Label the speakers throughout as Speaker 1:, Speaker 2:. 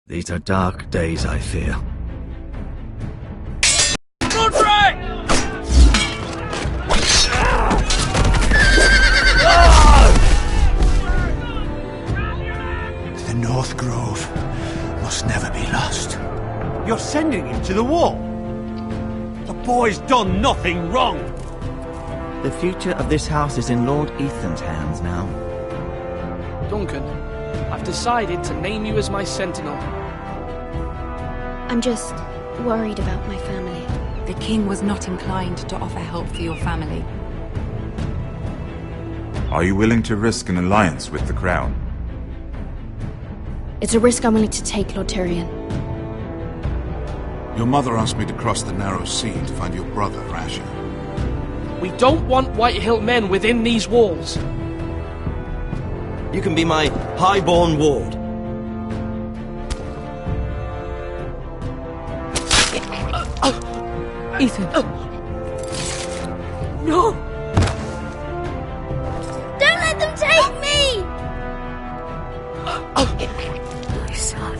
Speaker 1: These are dark days, I fear.
Speaker 2: The North Grove must never be lost.
Speaker 3: You're sending him to the war? The boy's done nothing wrong!
Speaker 1: The future of this house is in Lord Ethan's hands now.
Speaker 4: Duncan, I've decided to name you as my sentinel.
Speaker 5: I'm just worried about my family.
Speaker 6: The king was not inclined to offer help for your family.
Speaker 7: Are you willing to risk an alliance with the Crown?
Speaker 5: It's a risk I'm willing to take, Lord Tyrion.
Speaker 8: Your mother asked me to cross the narrow sea to find your brother, Asher.
Speaker 4: We don't want Whitehill men within these walls.
Speaker 3: You can be my highborn ward.
Speaker 6: Ethan.
Speaker 5: No! Don't let them take me! My son.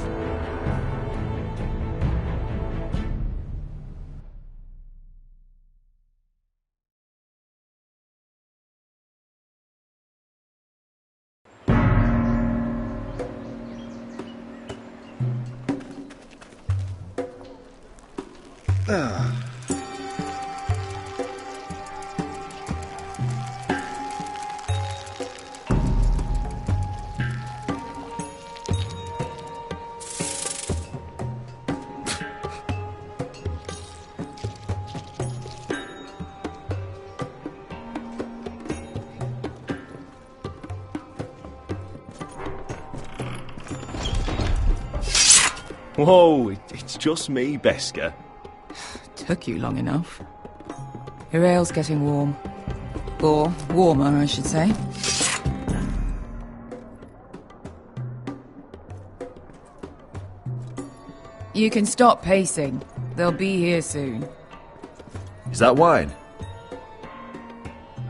Speaker 9: Whoa, it's just me, Beska.
Speaker 6: Took you long enough. Your ale's getting warm. Or warmer, I should say. You can stop pacing. They'll be here soon.
Speaker 1: Is that wine?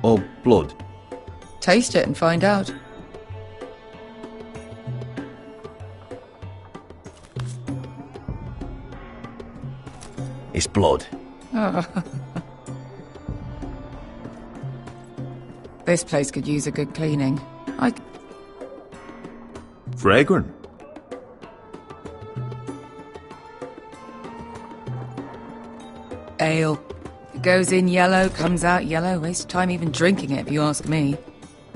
Speaker 1: Or blood?
Speaker 6: Taste it and find out.
Speaker 1: It's blood.
Speaker 6: This place could use a good cleaning.
Speaker 1: Fragrant.
Speaker 6: Ale. It goes in yellow, comes out yellow. Waste time even drinking it, if you ask me.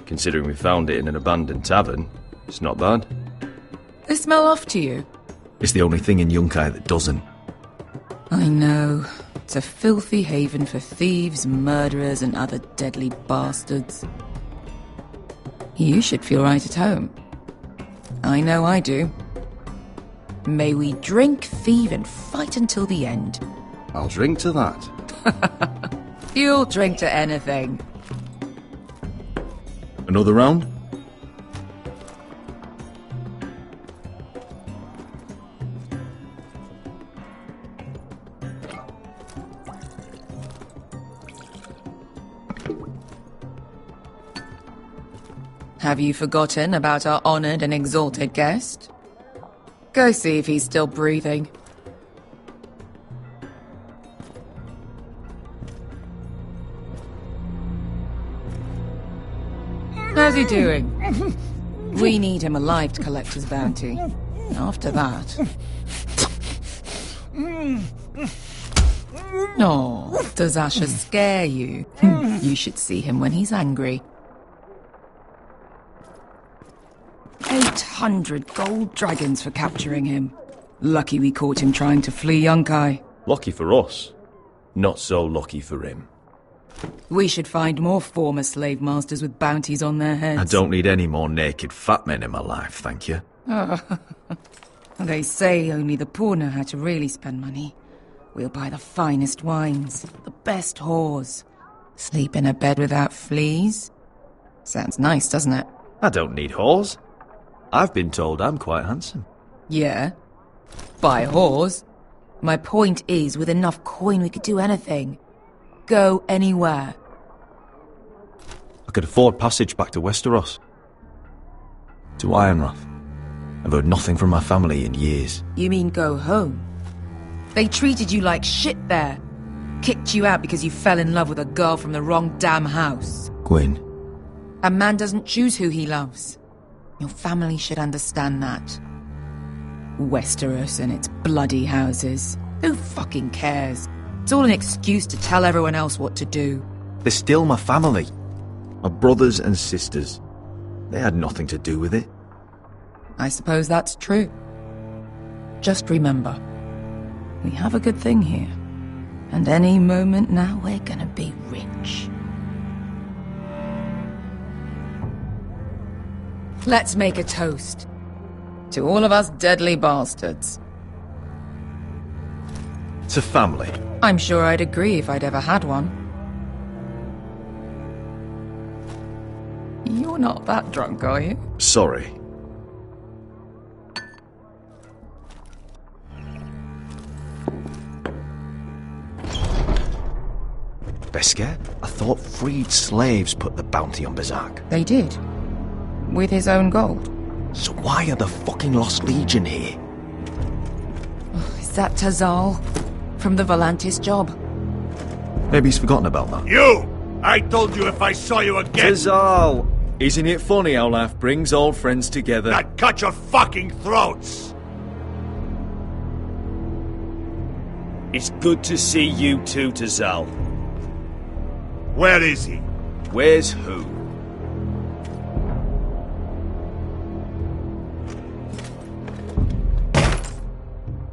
Speaker 9: Considering we found it in an abandoned tavern, it's not bad.
Speaker 6: They smell off to you?
Speaker 1: It's the only thing in Yunkai that doesn't.
Speaker 6: I know. It's a filthy haven for thieves, murderers, and other deadly bastards. You should feel right at home. I know I do. May we drink, thieve, and fight until the end.
Speaker 9: I'll drink to that.
Speaker 6: You'll drink to anything.
Speaker 1: Another round?
Speaker 6: Have you forgotten about our honoured and exalted guest? Go see if he's still breathing. How's he doing? We need him alive to collect his bounty. After that... Oh, does Asher scare you? You should see him when he's angry. 800 gold dragons for capturing him. Lucky we caught him trying to flee Yunkai.
Speaker 9: Lucky for us. Not so lucky for him.
Speaker 6: We should find more former slave masters with bounties on their heads.
Speaker 1: I don't need any more naked fat men in my life, thank you.
Speaker 6: They say only the poor know how to really spend money. We'll buy the finest wines, the best whores. Sleep in a bed without fleas. Sounds nice, doesn't it?
Speaker 1: I don't need whores. I've been told I'm quite handsome.
Speaker 6: Yeah. Buy whores. My point is, with enough coin we could do anything. Go anywhere.
Speaker 1: I could afford passage back to Westeros. To Ironrath.
Speaker 10: I've heard nothing from my family in years.
Speaker 6: You mean go home? They treated you like shit there. Kicked you out because you fell in love with a girl from the wrong damn house.
Speaker 10: Gwyn.
Speaker 6: A man doesn't choose who he loves. Your family should understand that. Westeros and its bloody houses. Who fucking cares? It's all an excuse to tell everyone else what to do.
Speaker 10: They're still my family. My brothers and sisters. They had nothing to do with it.
Speaker 6: I suppose that's true. Just remember, we have a good thing here. And any moment now we're gonna be rich. Let's make a toast. To all of us deadly bastards.
Speaker 10: To family.
Speaker 6: I'm sure I'd agree if I'd ever had one. You're not that drunk, are you?
Speaker 10: Sorry. Beskar? I thought freed slaves put the bounty on Berserk.
Speaker 6: They did. With his own gold.
Speaker 10: So why are the fucking Lost Legion here?
Speaker 6: Is that Tazal? From the Volantis job?
Speaker 10: Maybe he's forgotten about that.
Speaker 3: You! I told you if I saw you again...
Speaker 10: Tazal! Isn't it funny how life brings old friends together?
Speaker 3: I'd cut your fucking throats!
Speaker 9: It's good to see you too, Tazal.
Speaker 3: Where is he?
Speaker 9: Where's who?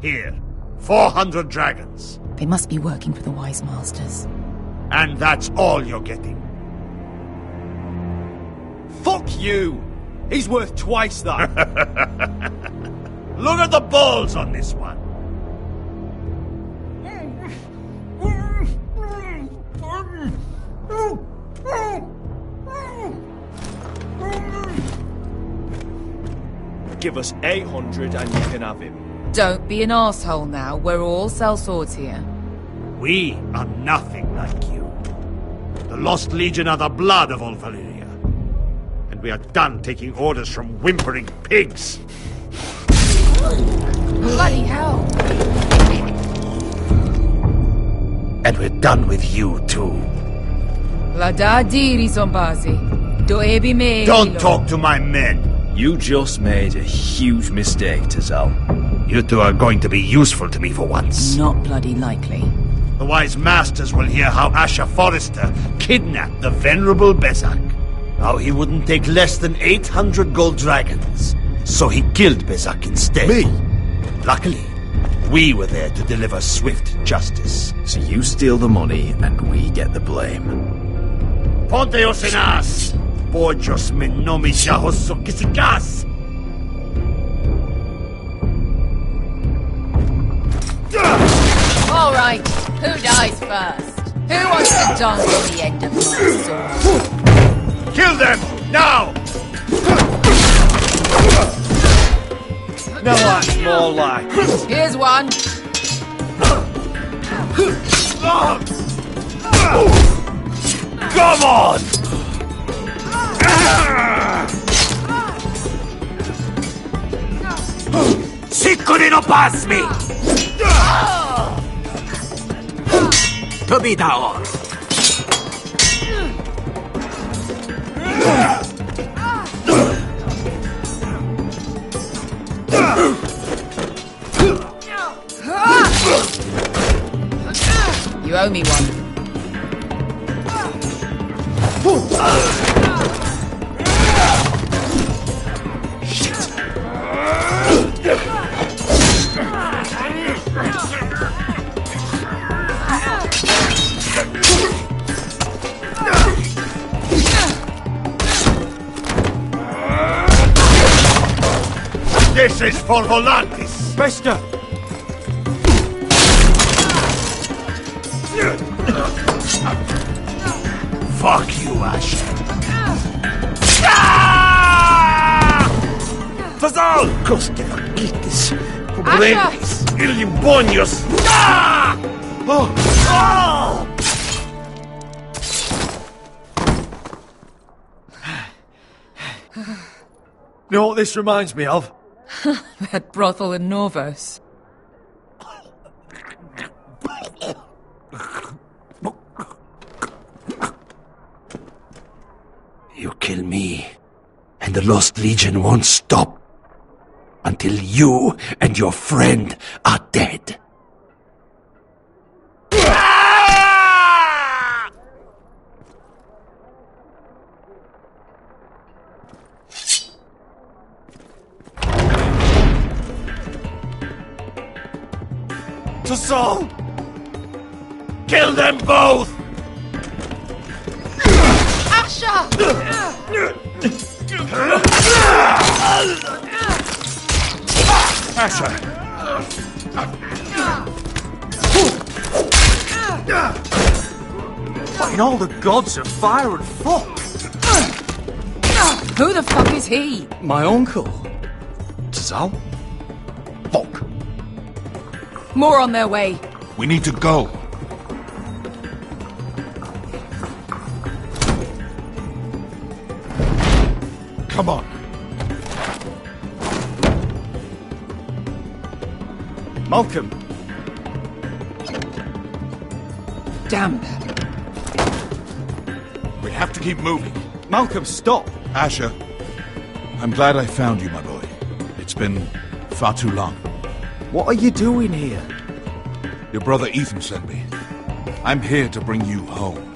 Speaker 3: Here. 400 dragons.
Speaker 6: They must be working for the Wise Masters.
Speaker 3: And that's all you're getting.
Speaker 9: Fuck you! He's worth twice that.
Speaker 3: Look at the balls on this one.
Speaker 9: Give us 800 and you can have him.
Speaker 6: Don't be an arsehole now. We're all sellswords here.
Speaker 3: We are nothing like you. The Lost Legion are the blood of all Valyria. And we are done taking orders from whimpering pigs.
Speaker 6: Bloody hell!
Speaker 3: And we're done with you too. Don't talk to my men.
Speaker 9: You just made a huge mistake, Tazal.
Speaker 3: You two are going to be useful to me for once.
Speaker 6: Not bloody likely.
Speaker 3: The Wise Masters will hear how Asher Forrester kidnapped the venerable Berserk. How he wouldn't take less than 800 gold dragons. So he killed Berserk instead.
Speaker 10: Me?
Speaker 3: Luckily, we were there to deliver swift justice.
Speaker 10: So you steal the money and we get the blame.
Speaker 3: Ponteos en as! Pollos me nomi jahoso kisikas!
Speaker 6: All right, who dies first? Who wants to dance on the end of my sword?
Speaker 3: Kill them! Now!
Speaker 9: No, that's more like.
Speaker 6: Here's one.
Speaker 3: Come on! Siccone no pass me! Tobitaor!
Speaker 6: You owe me one.
Speaker 3: This is for Volantis!
Speaker 9: Bester!
Speaker 3: Fuck you, Ash. Tazal! Coste faquitis, cubrentis, ilimbonios! Oh! Oh!
Speaker 10: You know what this reminds me of?
Speaker 6: That brothel in Norvos.
Speaker 3: You kill me, and the Lost Legion won't stop until you and your friend are dead. To Saul! Kill them both!
Speaker 6: Asha!
Speaker 3: Asha!
Speaker 10: In all the gods of fire and fuck!
Speaker 6: Who the fuck is he?
Speaker 10: My uncle. Tazal? Fuck.
Speaker 6: More on their way.
Speaker 8: We need to go. Come on.
Speaker 10: Malcolm.
Speaker 6: Damn them.
Speaker 8: We have to keep moving.
Speaker 10: Malcolm, stop!
Speaker 8: Asher, I'm glad I found you, my boy. It's been far too long.
Speaker 10: What are you doing here?
Speaker 8: Your brother Ethan sent me. I'm here to bring you home.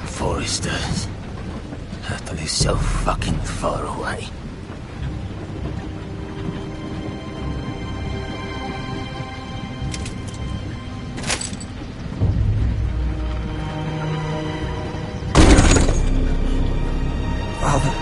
Speaker 3: Foresters. Totally so fucking far away. Father.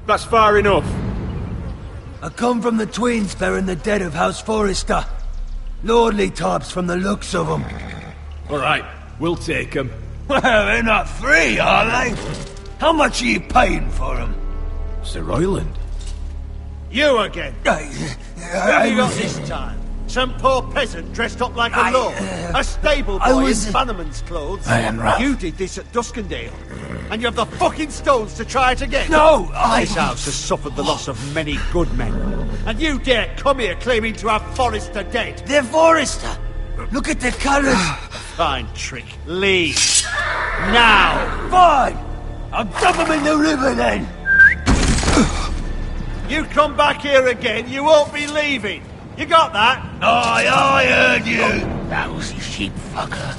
Speaker 10: That's far enough.
Speaker 2: I come from the twins bearing the dead of House Forrester. Lordly types from the looks of them.
Speaker 11: Alright, we'll take them.
Speaker 2: Well, they're not free, are they? How much are you paying for them?
Speaker 11: Sir Royland.
Speaker 3: You again.
Speaker 2: What
Speaker 3: have you got this time? Some poor peasant dressed up like a lord. A stable boy in Bannerman's clothes.
Speaker 2: I am Ralph.
Speaker 3: You did this at Duskendale. And you have the fucking stones to try it again.
Speaker 2: No,
Speaker 3: This house has suffered the loss of many good men. And you dare come here claiming to have Forrester dead.
Speaker 2: They're Forrester. Look at the colours.
Speaker 3: Fine trick. Leave. Now.
Speaker 2: Fine. I'll dump them in the river then.
Speaker 3: You come back here again, you won't be leaving. You got that?
Speaker 2: Aye, I heard you. Lousy sheep fucker.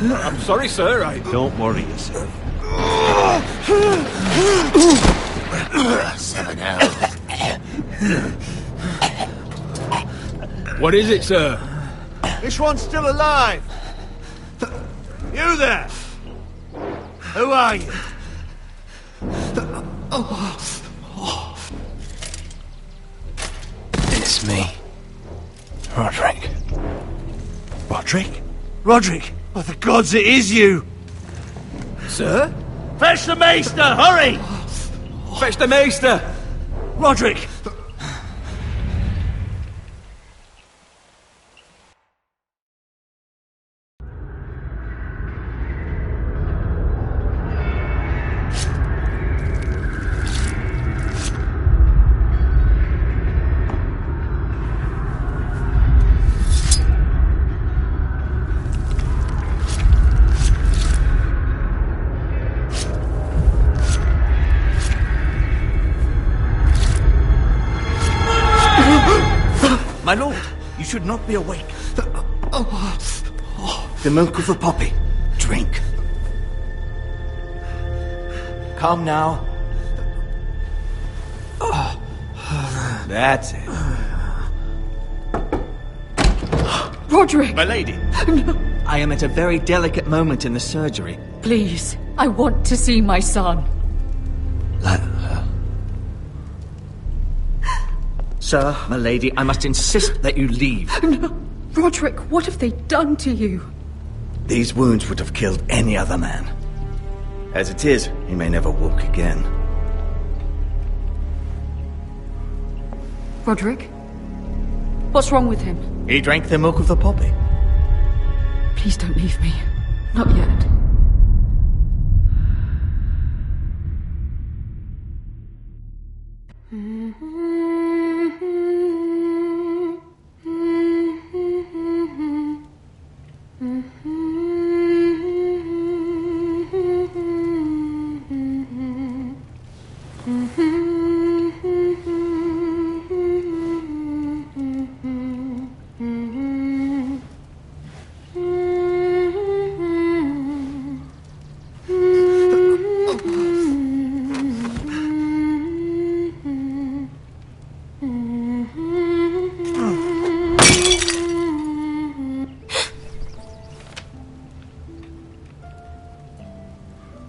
Speaker 11: I'm sorry, sir.
Speaker 3: Don't worry yourself.
Speaker 2: 7 hours.
Speaker 11: What is it, sir?
Speaker 3: This one's still alive. You there? Who are you?
Speaker 2: It's me. Roderick.
Speaker 3: Roderick? Roderick? Oh, the gods, it is you!
Speaker 11: Sir?
Speaker 3: Fetch the maester, hurry!
Speaker 11: Fetch the maester!
Speaker 3: Roderick!
Speaker 1: My lord, you should not be awake. The milk of the poppy. Drink. Come now. That's it.
Speaker 12: Roderick!
Speaker 1: My lady. No. I am at a very delicate moment in the surgery.
Speaker 12: Please, I want to see my son.
Speaker 1: Let her. Sir, my lady, I must insist that you leave.
Speaker 12: No. Roderick, what have they done to you?
Speaker 1: These wounds would have killed any other man. As it is, he may never walk again.
Speaker 12: Roderick? What's wrong with him?
Speaker 1: He drank the milk of the poppy.
Speaker 12: Please don't leave me. Not yet.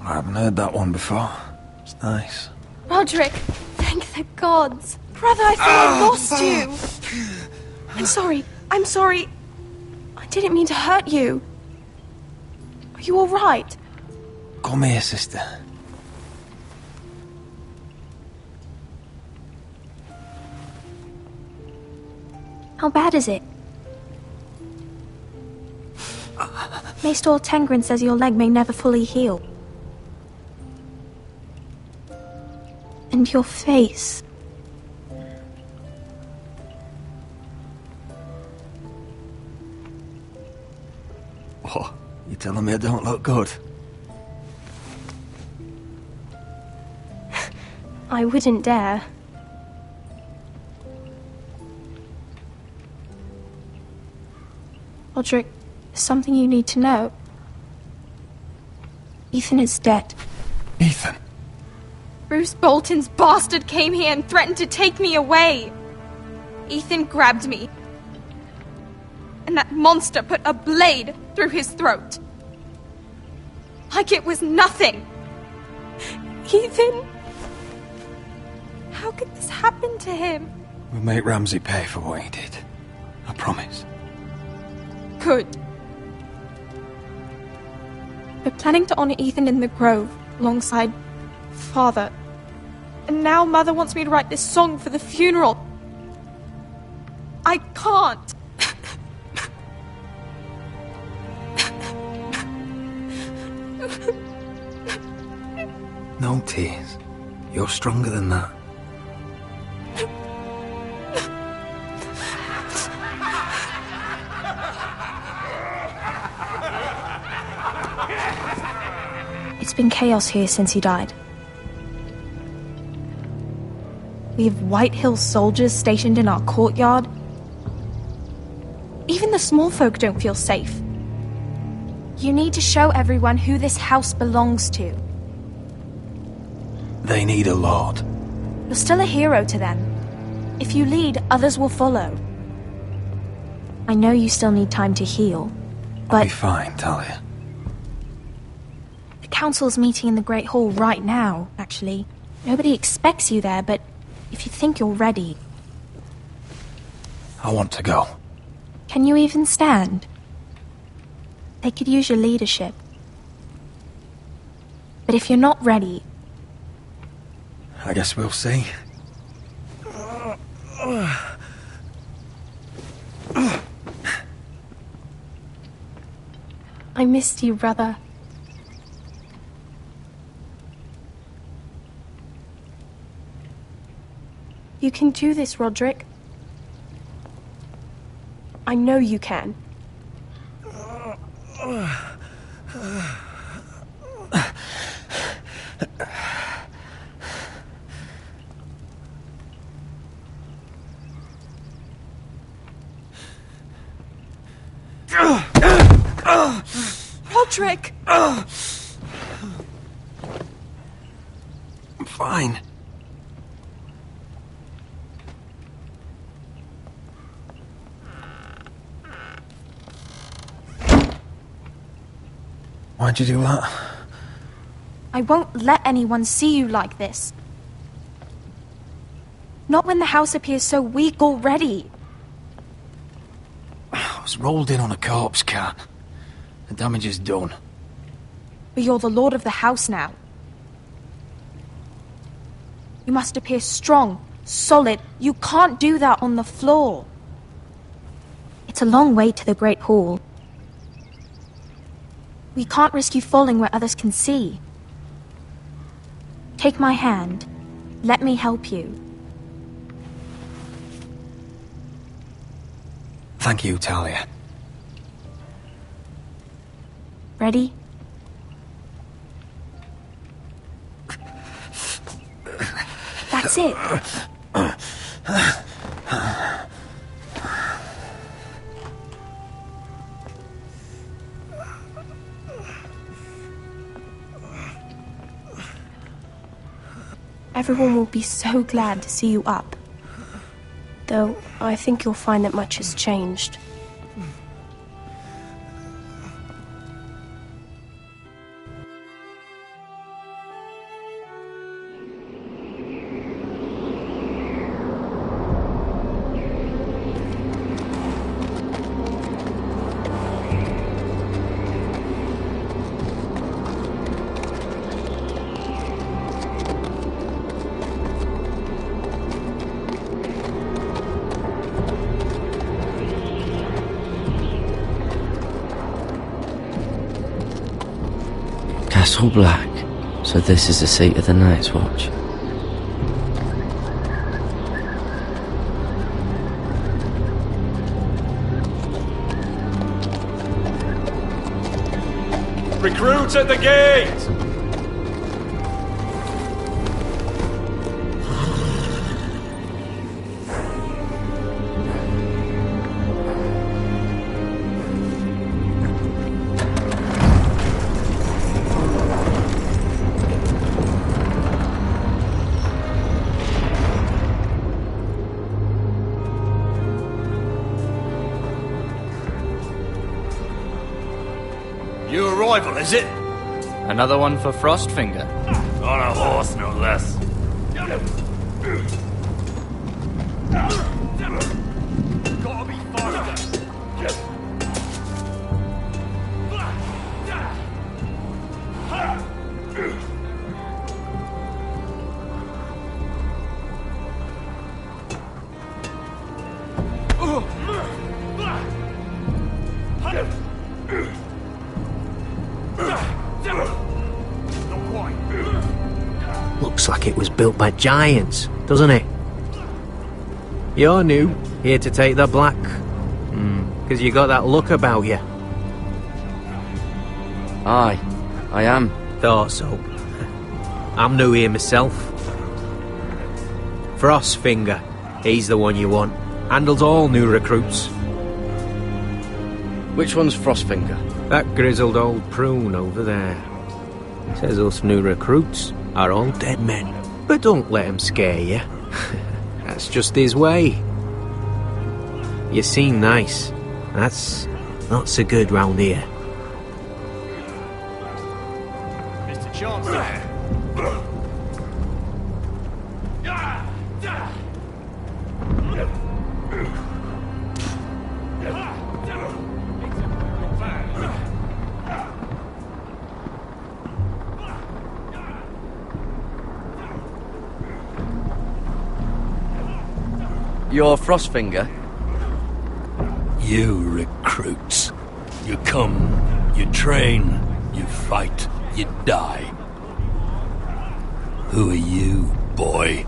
Speaker 2: I haven't heard that one before. It's nice.
Speaker 5: Roderick, thank the gods. Brother, I thought I lost you. I'm sorry. I didn't mean to hurt you. Are you all right?
Speaker 2: Come here, sister.
Speaker 5: How bad is it? Maester Tengrin says your leg may never fully heal. And your face.
Speaker 2: What? You telling me I don't look good?
Speaker 5: I wouldn't dare. Roderick, there's something you need to know. Ethan is dead.
Speaker 2: Ethan?
Speaker 5: Bruce Bolton's bastard came here and threatened to take me away. Ethan grabbed me. And that monster put a blade through his throat. Like it was nothing. Ethan? How could this happen to him?
Speaker 2: We'll make Ramsay pay for what he did. I promise.
Speaker 5: Good. We're planning to honor Ethan in the Grove, alongside Father. And now Mother wants me to write this song for the funeral. I can't.
Speaker 2: No tears. You're stronger than that.
Speaker 5: It's been chaos here since he died. We have White Hill soldiers stationed in our courtyard. Even the small folk don't feel safe. You need to show everyone who this house belongs to.
Speaker 2: They need a lord.
Speaker 5: You're still a hero to them. If you lead, others will follow. I know you still need time to heal, but...
Speaker 2: I'll be fine, Talia.
Speaker 5: The council's meeting in the Great Hall right now, actually. Nobody expects you there, but if you think you're ready...
Speaker 2: I want to go.
Speaker 5: Can you even stand? They could use your leadership. But if you're not ready...
Speaker 2: I guess we'll see.
Speaker 5: I missed you, brother. You can do this, Roderick. I know you can. Roderick!
Speaker 2: I'm fine. Why'd you do that?
Speaker 5: I won't let anyone see you like this. Not when the house appears so weak already.
Speaker 2: I was rolled in on a corpse cart. The damage is done.
Speaker 5: But you're the lord of the house now. You must appear strong, solid. You can't do that on the floor. It's a long way to the Great Hall. We can't risk you falling where others can see. Take my hand. Let me help you.
Speaker 2: Thank you, Talia.
Speaker 5: Ready? That's it. Everyone will be so glad to see you up. Though, I think you'll find that much has changed.
Speaker 13: Castle Black. So this is the seat of the Night's Watch.
Speaker 9: Recruits at the gate!
Speaker 3: New arrival, is it?
Speaker 14: Another one for Frostfinger.
Speaker 3: On a horse, no less. Gotta be faster.
Speaker 15: like it was built by giants, doesn't it? You're new, here to take the black. 'Cause you got that look about you.
Speaker 13: Aye, I am.
Speaker 15: Thought so. I'm new here myself. Frostfinger, he's the one you want. Handles all new recruits.
Speaker 13: Which one's Frostfinger?
Speaker 15: That grizzled old prune over there. Says us new recruits are all dead men. But don't let him scare you. That's just his way. You seem nice. That's not so good round here.
Speaker 11: Mr. Chancellor.
Speaker 13: You're Frostfinger?
Speaker 16: You recruits. You come, you train, you fight, you die. Who are you, boy?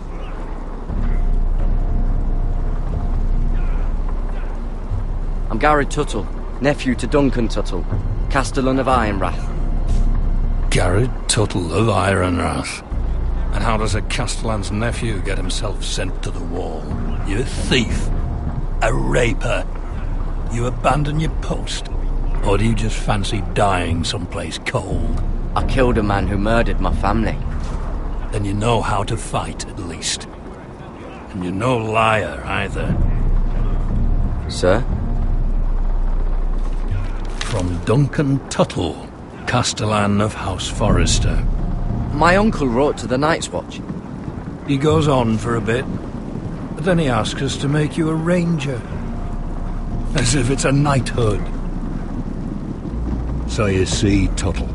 Speaker 13: I'm Gary Tuttle, nephew to Duncan Tuttle, Castellan of Ironrath.
Speaker 16: Garrett Tuttle of Ironrath. And how does a Castellan's nephew get himself sent to the wall? You a thief? A raper? You abandon your post? Or do you just fancy dying someplace cold?
Speaker 13: I killed a man who murdered my family.
Speaker 16: Then you know how to fight, at least. And you're no liar, either.
Speaker 13: Sir?
Speaker 16: From Duncan Tuttle, Castellan of House Forrester.
Speaker 13: My uncle wrote to the Night's Watch.
Speaker 16: He goes on for a bit, but then he asks us to make you a ranger. As if it's a knighthood. So you see, Tuttle,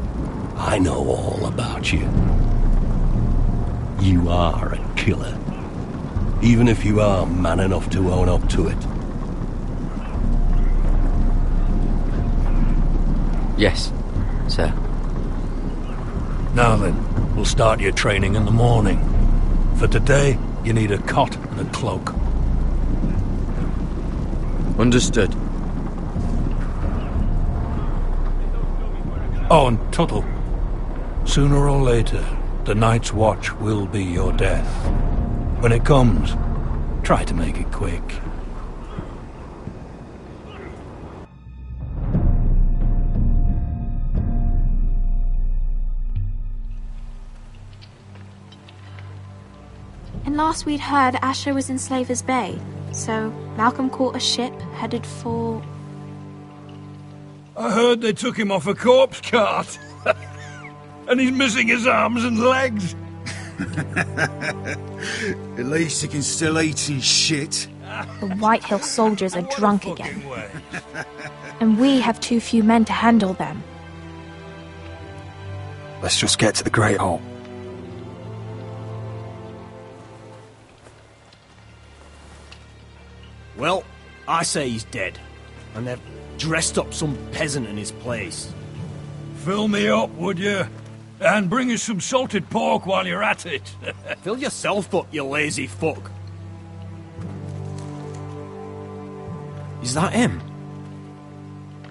Speaker 16: I know all about you. You are a killer. Even if you are man enough to own up to it.
Speaker 13: Yes, sir.
Speaker 16: Now then, we'll start your training in the morning. For today, you need a cot and a cloak.
Speaker 13: Understood.
Speaker 16: Oh, and Tuttle. Sooner or later, the Night's Watch will be your death. When it comes, try to make it quick.
Speaker 17: And last we'd heard, Asher was in Slaver's Bay, so Malcolm caught a ship headed for...
Speaker 16: I heard they took him off a corpse cart. And he's missing his arms and legs.
Speaker 18: At least he can still eat his shit.
Speaker 17: The White Hill soldiers are drunk again. And we have too few men to handle them.
Speaker 18: Let's just get to the Great Hall.
Speaker 19: Well, I say he's dead. And they've dressed up some peasant in his place.
Speaker 16: Fill me up, would you? And bring us some salted pork while you're at it.
Speaker 19: Fill yourself up, you lazy fuck.
Speaker 1: Is that him?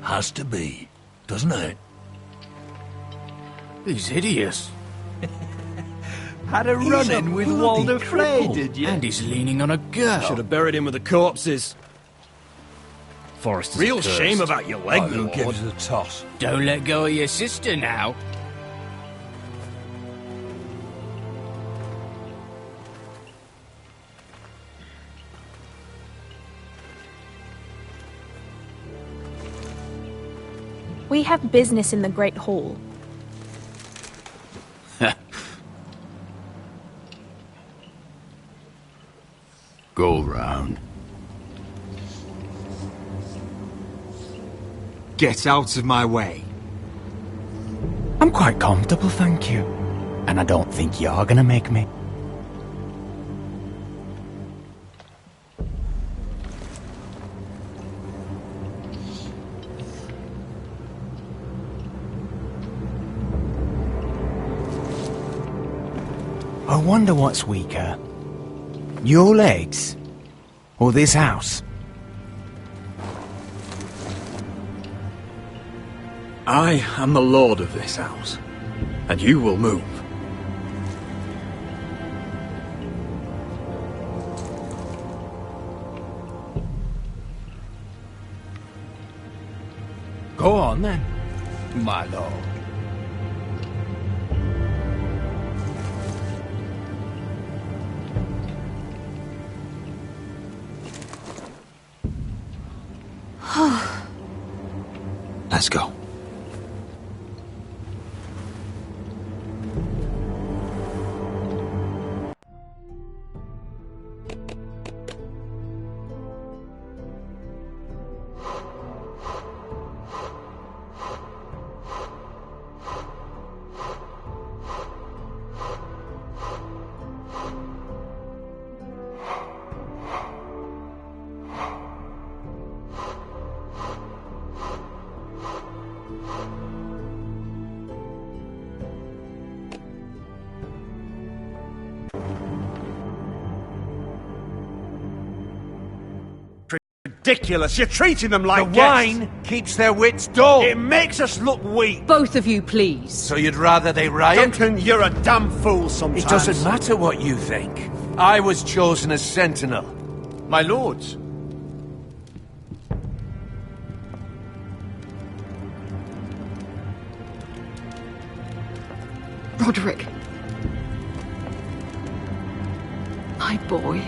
Speaker 16: Has to be, doesn't it?
Speaker 19: He's hideous.
Speaker 11: Had a run-in with Walder Frey, did you?
Speaker 19: And he's leaning on a girl.
Speaker 11: Should have buried him with the corpses.
Speaker 19: Forrester's real cursed. Shame about your leg,
Speaker 16: who
Speaker 19: Lord.
Speaker 16: gives a toss?
Speaker 14: Don't let go of your sister now.
Speaker 17: We have business in the Great Hall.
Speaker 20: Go round.
Speaker 18: Get out of my way.
Speaker 1: I'm quite comfortable, thank you. And I don't think you're gonna make me.
Speaker 11: wonder what's weaker. Your legs? Or this house?
Speaker 10: I am the lord of this house, and you will move.
Speaker 11: Go on then, my lord.
Speaker 18: Let's go.
Speaker 3: Ridiculous. You're treating them like
Speaker 18: The
Speaker 3: guests.
Speaker 18: wine keeps their wits dull.
Speaker 3: It makes us look weak.
Speaker 12: Both of you, please.
Speaker 18: So you'd rather they riot?
Speaker 3: Duncan, you're a damn fool sometimes.
Speaker 18: It doesn't matter what you think. I was chosen as sentinel.
Speaker 1: My lords.
Speaker 12: Roderick. My boy.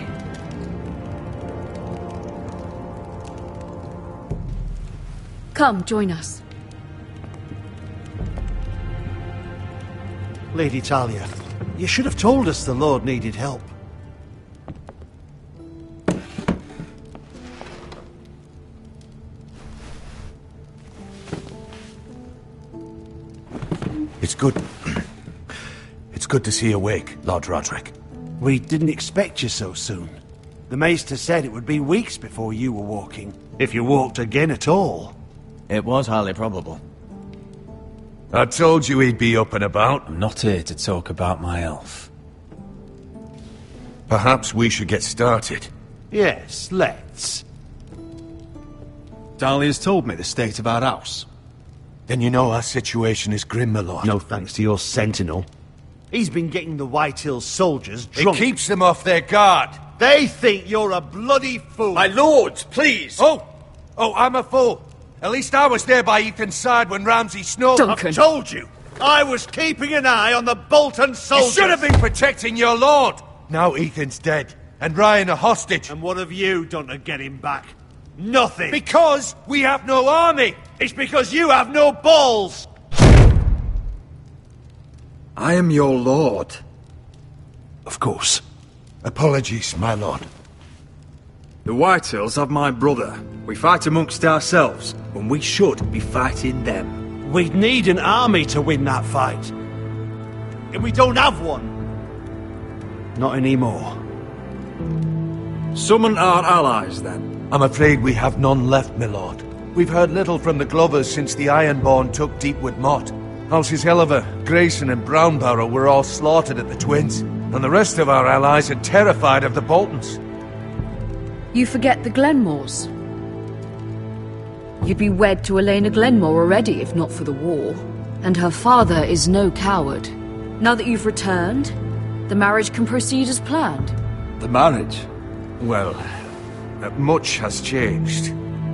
Speaker 12: Come, join us.
Speaker 3: Lady Talia, you should have told us the Lord needed help.
Speaker 18: It's good. It's good to see you awake, Lord Roderick.
Speaker 3: We didn't expect you so soon. The Maester said it would be weeks before you were walking, if you walked again at all.
Speaker 1: It was highly probable.
Speaker 18: I told you he'd be up and about.
Speaker 11: I'm not here to talk about my elf.
Speaker 18: Perhaps we should get started.
Speaker 3: Yes, let's.
Speaker 10: Dahlia's told me the state of our house.
Speaker 18: Then you know our situation is grim, my lord.
Speaker 3: No thanks to your sentinel. He's been getting the White Hills soldiers drunk.
Speaker 18: It keeps them off their guard.
Speaker 3: They think you're a bloody fool.
Speaker 18: My lords, please! Oh, I'm a fool. At least I was there by Ethan's side when Ramsay snored.
Speaker 12: Duncan.
Speaker 3: I've told you. I was keeping an eye on the Bolton soldiers.
Speaker 18: You should have been protecting your lord. Now Ethan's dead, and Ryan a hostage.
Speaker 3: And what have you done to get him back? Nothing.
Speaker 18: Because we have no army.
Speaker 3: It's because you have no balls.
Speaker 10: I am your lord.
Speaker 18: Of course. Apologies, my lord.
Speaker 10: The Whitehills have my brother. We fight amongst ourselves, when we should be fighting them.
Speaker 3: We'd need an army to win that fight. And we don't have one. Not anymore.
Speaker 10: Summon our allies, then.
Speaker 18: I'm afraid we have none left, my lord. We've heard little from the Glovers since the Ironborn took Deepwood Motte. Houses Helliver, Grayson and Brownbarrow were all slaughtered at the Twins, and the rest of our allies are terrified of the Boltons.
Speaker 12: You forget the Glenmores. You'd be wed to Elena Glenmore already if not for the war. And her father is no coward. Now that you've returned, the marriage can proceed as planned.
Speaker 10: The marriage?
Speaker 18: Well, much has changed.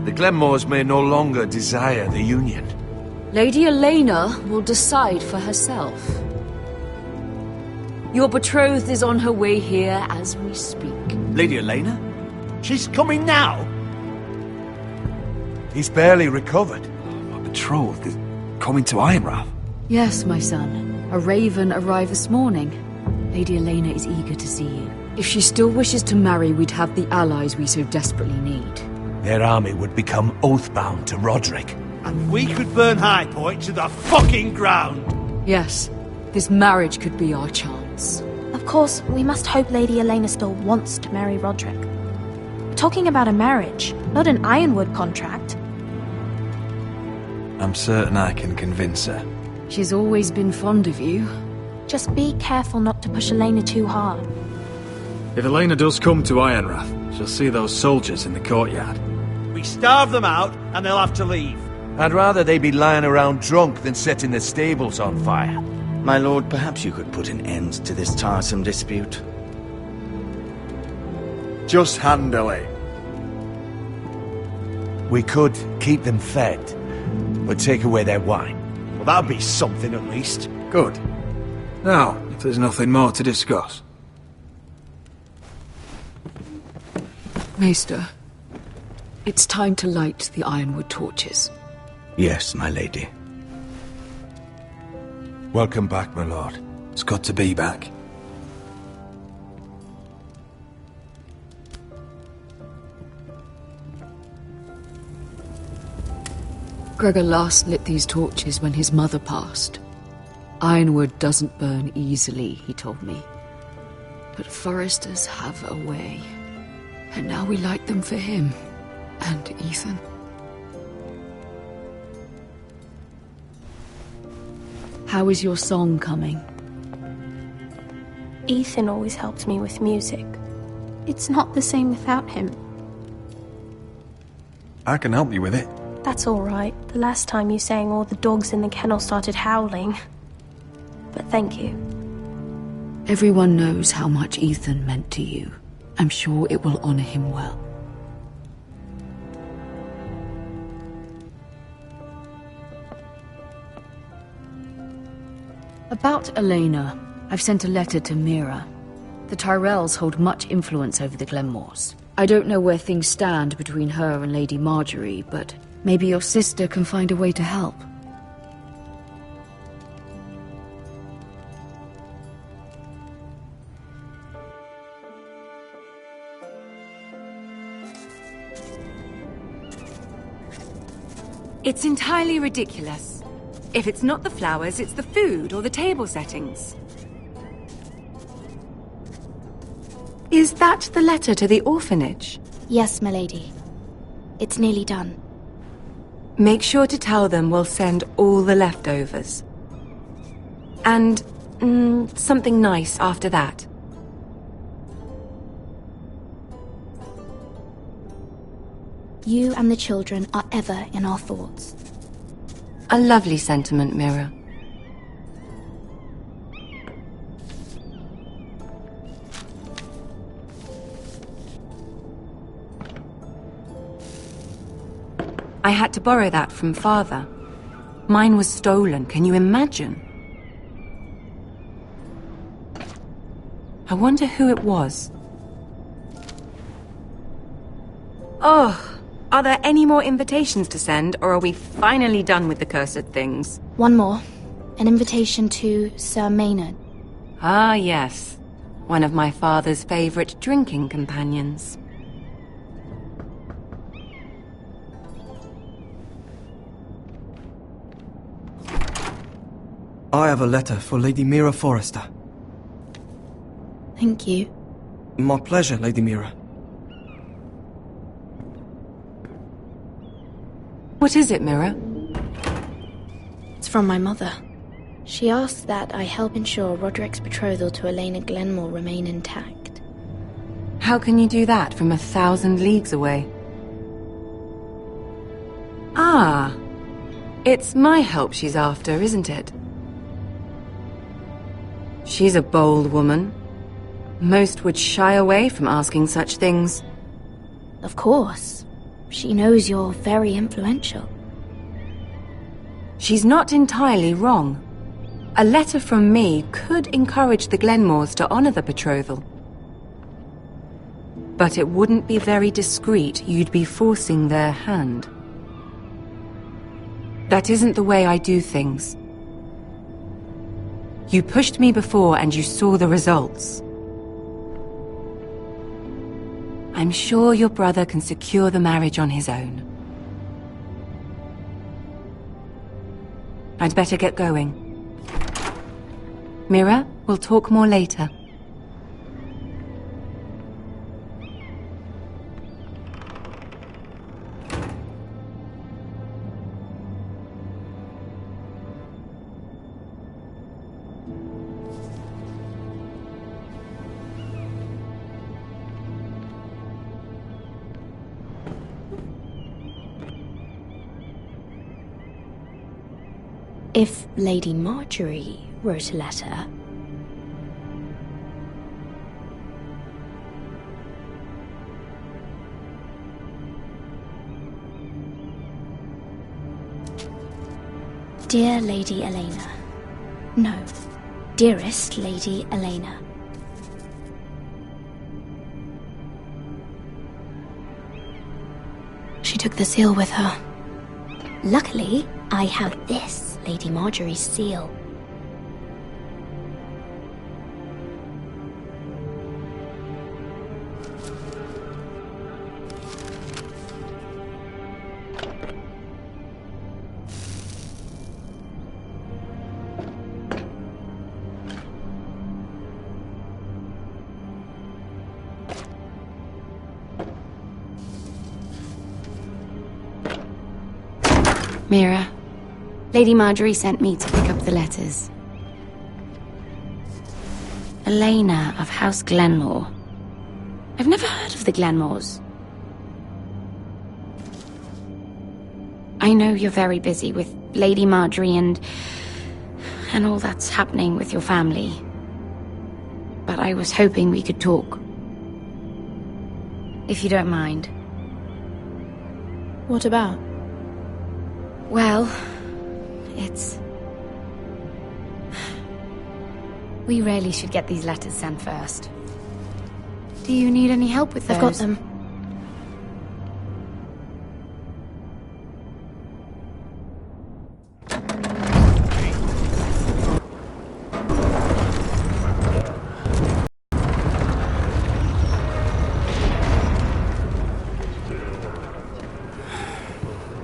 Speaker 18: The Glenmores may no longer desire the union.
Speaker 12: Lady Elena will decide for herself. Your betrothed is on her way here as we speak.
Speaker 1: Lady Elena?
Speaker 3: She's coming now.
Speaker 18: He's barely recovered.
Speaker 10: My betrothed is coming to Ironrath.
Speaker 12: Yes, my son. A raven arrived this morning. Lady Elena is eager to see you. If she still wishes to marry, we'd have the allies we so desperately need.
Speaker 18: Their army would become oath-bound to Roderick.
Speaker 3: And we could burn High Point to the fucking ground.
Speaker 12: Yes, this marriage could be our chance.
Speaker 17: Of course, we must hope Lady Elena still wants to marry Roderick. We're talking about a marriage, not an Ironwood contract.
Speaker 10: I'm certain I can convince her.
Speaker 12: She's always been fond of you.
Speaker 17: Just be careful not to push Elena too hard.
Speaker 10: If Elena does come to Ironrath, she'll see those soldiers in the courtyard.
Speaker 3: We starve them out, and they'll have to leave.
Speaker 18: I'd rather they be lying around drunk than setting the stables on fire.
Speaker 1: My lord, perhaps you could put an end to this tiresome dispute.
Speaker 10: Just handle it.
Speaker 18: We could keep them fed, but take away their wine.
Speaker 3: Well, that'd be something at least.
Speaker 10: Good. Now, if there's nothing more to discuss.
Speaker 12: Maester, it's time to light the ironwood torches.
Speaker 1: Yes, my lady.
Speaker 8: Welcome back, my lord.
Speaker 10: It's good to be back.
Speaker 12: Gregor last lit these torches when his mother passed. Ironwood doesn't burn easily, he told me. But foresters have a way. And now we light them for him. And Ethan. How is your song coming?
Speaker 17: Ethan always helps me with music. It's not the same without him.
Speaker 10: I can help you with it.
Speaker 17: That's all right. The last time you sang, all the dogs in the kennel started howling. But thank you.
Speaker 12: Everyone knows how much Ethan meant to you. I'm sure it will honor him well. About Elena, I've sent a letter to Mira. The Tyrells hold much influence over the Glenmores. I don't know where things stand between her and Lady Marjorie, but maybe your sister can find a way to help.
Speaker 21: It's entirely ridiculous. If it's not the flowers, it's the food or the table settings. Is that the letter to the orphanage?
Speaker 17: Yes, milady. It's nearly done.
Speaker 21: Make sure to tell them we'll send all the leftovers. And, something nice after that.
Speaker 17: You and the children are ever in our thoughts.
Speaker 21: A lovely sentiment, Mira. I had to borrow that from Father. Mine was stolen, can you imagine? I wonder who it was. Oh, are there any more invitations to send, or are we finally done with the cursed things?
Speaker 17: One more. An invitation to Sir Maynard.
Speaker 21: Ah, yes. One of my father's favorite drinking companions.
Speaker 22: I have a letter for Lady Mira Forrester.
Speaker 17: Thank you.
Speaker 22: My pleasure, Lady Mira.
Speaker 21: What is it, Mira?
Speaker 17: It's from my mother. She asks that I help ensure Roderick's betrothal to Elena Glenmore remain intact.
Speaker 21: How can you do that from 1,000 leagues away? Ah, it's my help she's after, isn't it? She's a bold woman. Most would shy away from asking such things.
Speaker 17: Of course. She knows you're very influential.
Speaker 21: She's not entirely wrong. A letter from me could encourage the Glenmores to honor the betrothal. But it wouldn't be very discreet. You'd be forcing their hand. That isn't the way I do things. You pushed me before and you saw the results. I'm sure your brother can secure the marriage on his own. I'd better get going. Mira, we'll talk more later.
Speaker 17: If Lady Marjorie wrote a letter... Dear Lady Elena. No. Dearest Lady Elena. She took the seal with her. Luckily, I have this, Lady Marjorie's seal. Mira, Lady Marjorie sent me to pick up the letters. Elena of House Glenmore. I've never heard of the Glenmores. I know you're very busy with Lady Marjorie and all that's happening with your family. But I was hoping we could talk. If you don't mind. What about? Well, it's... We really should get these letters sent first. Do you need any help with those? I've got them.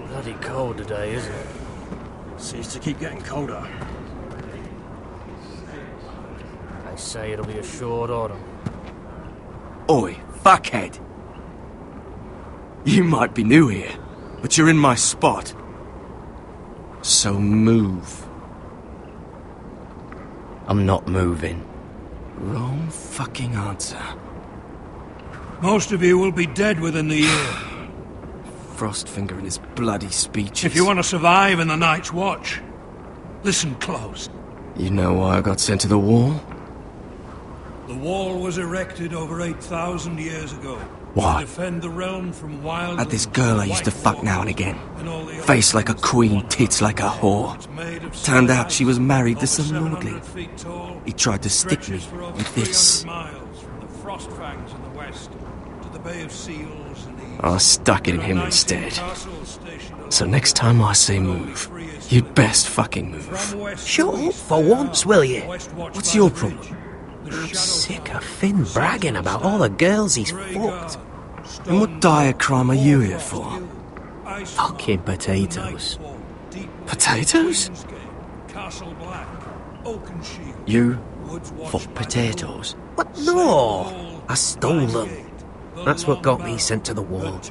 Speaker 19: Bloody cold today, isn't it? Seems to keep getting colder. They say it'll be a short autumn.
Speaker 22: Oi, fuckhead. You might be new here, but you're in my spot. So move.
Speaker 13: I'm not moving.
Speaker 22: Wrong fucking answer.
Speaker 16: Most of you will be dead within the year.
Speaker 22: Frostfinger and his bloody speeches.
Speaker 16: If you want to survive in the Night's Watch, listen close.
Speaker 22: You know why I got sent to the wall?
Speaker 16: The wall was erected over 8,000 years ago.
Speaker 22: Why?
Speaker 16: To defend the realm from wild...
Speaker 22: Had this girl I used to fuck now and again. Face like a queen, tits like a whore. Turned out she was married to some lordling. He tried to stick me with this. I stuck it in him instead. So next time I say move, you'd best fucking move.
Speaker 15: Shut up for once, will you?
Speaker 22: What's your problem?
Speaker 15: I'm sick of Finn bragging about all the girls he's fucked.
Speaker 22: And what dire crime are you here for?
Speaker 15: Fucking potatoes.
Speaker 22: Potatoes?
Speaker 13: You fuck potatoes?
Speaker 15: What? No! I stole them. That's what got me sent to the wall.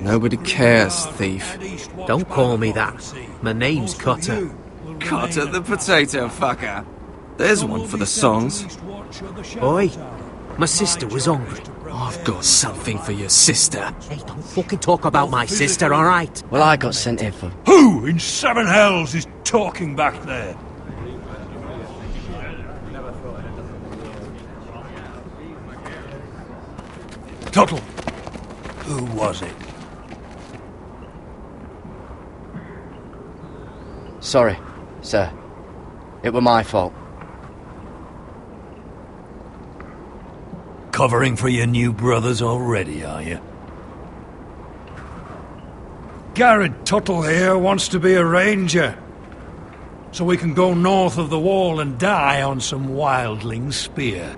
Speaker 22: Nobody cares, thief.
Speaker 15: Don't call me that. My name's Cutter.
Speaker 22: Cutter the potato fucker. There's one for the songs.
Speaker 15: Oi, my sister was hungry.
Speaker 22: I've got something for your sister.
Speaker 15: Hey, don't fucking talk about my sister, alright?
Speaker 13: Well, I got sent here for...
Speaker 16: Who in seven hells is talking back there? Tuttle. Who was it?
Speaker 13: Sorry, sir. It were my fault.
Speaker 19: Covering for your new brothers already, are you?
Speaker 16: Garrett Tuttle here wants to be a ranger. So we can go north of the wall and die on some wildling's spear.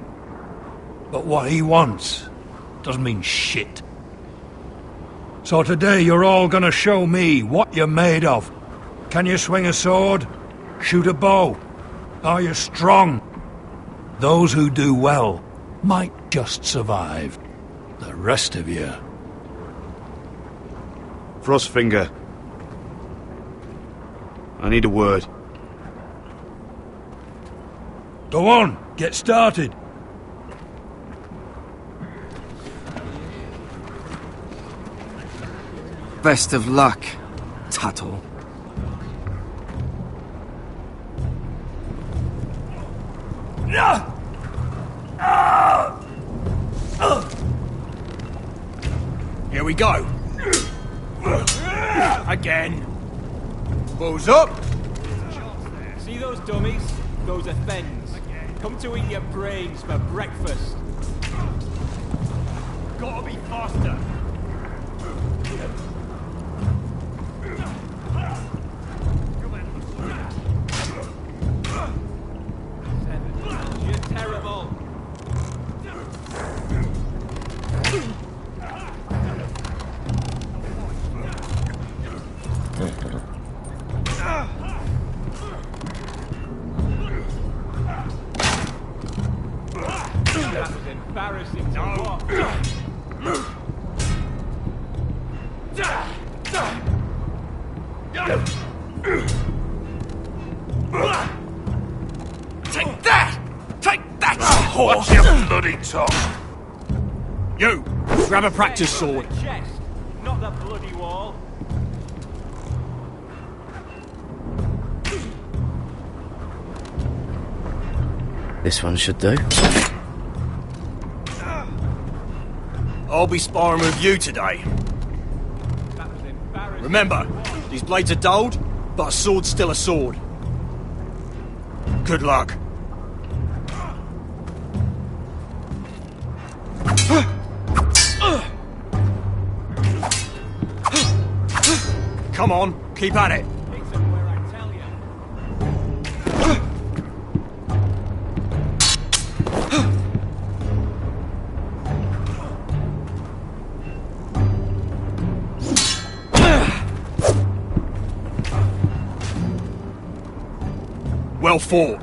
Speaker 16: But what he wants doesn't mean shit. So today you're all gonna show me what you're made of. Can you swing a sword? Shoot a bow? Are you strong? Those who do well might just survive. The rest of you...
Speaker 3: Frostfinger. I need a word.
Speaker 16: Go on, get started.
Speaker 22: Best of luck, Tuttle.
Speaker 19: Here we go. Again. Bows up.
Speaker 4: See those dummies? Those are thens. Come to eat your brains for breakfast. Gotta be faster. You're terrible. That was embarrassing to watch.
Speaker 19: Take that! Take that!
Speaker 3: Watch your bloody tongue!
Speaker 19: You! Grab a practice sword.
Speaker 4: Chest, not the bloody wall.
Speaker 13: This one should do.
Speaker 19: I'll be sparring with you today. Remember, these blades are dulled, but a sword's still a sword. Good luck. Come on, keep at it. Well fought.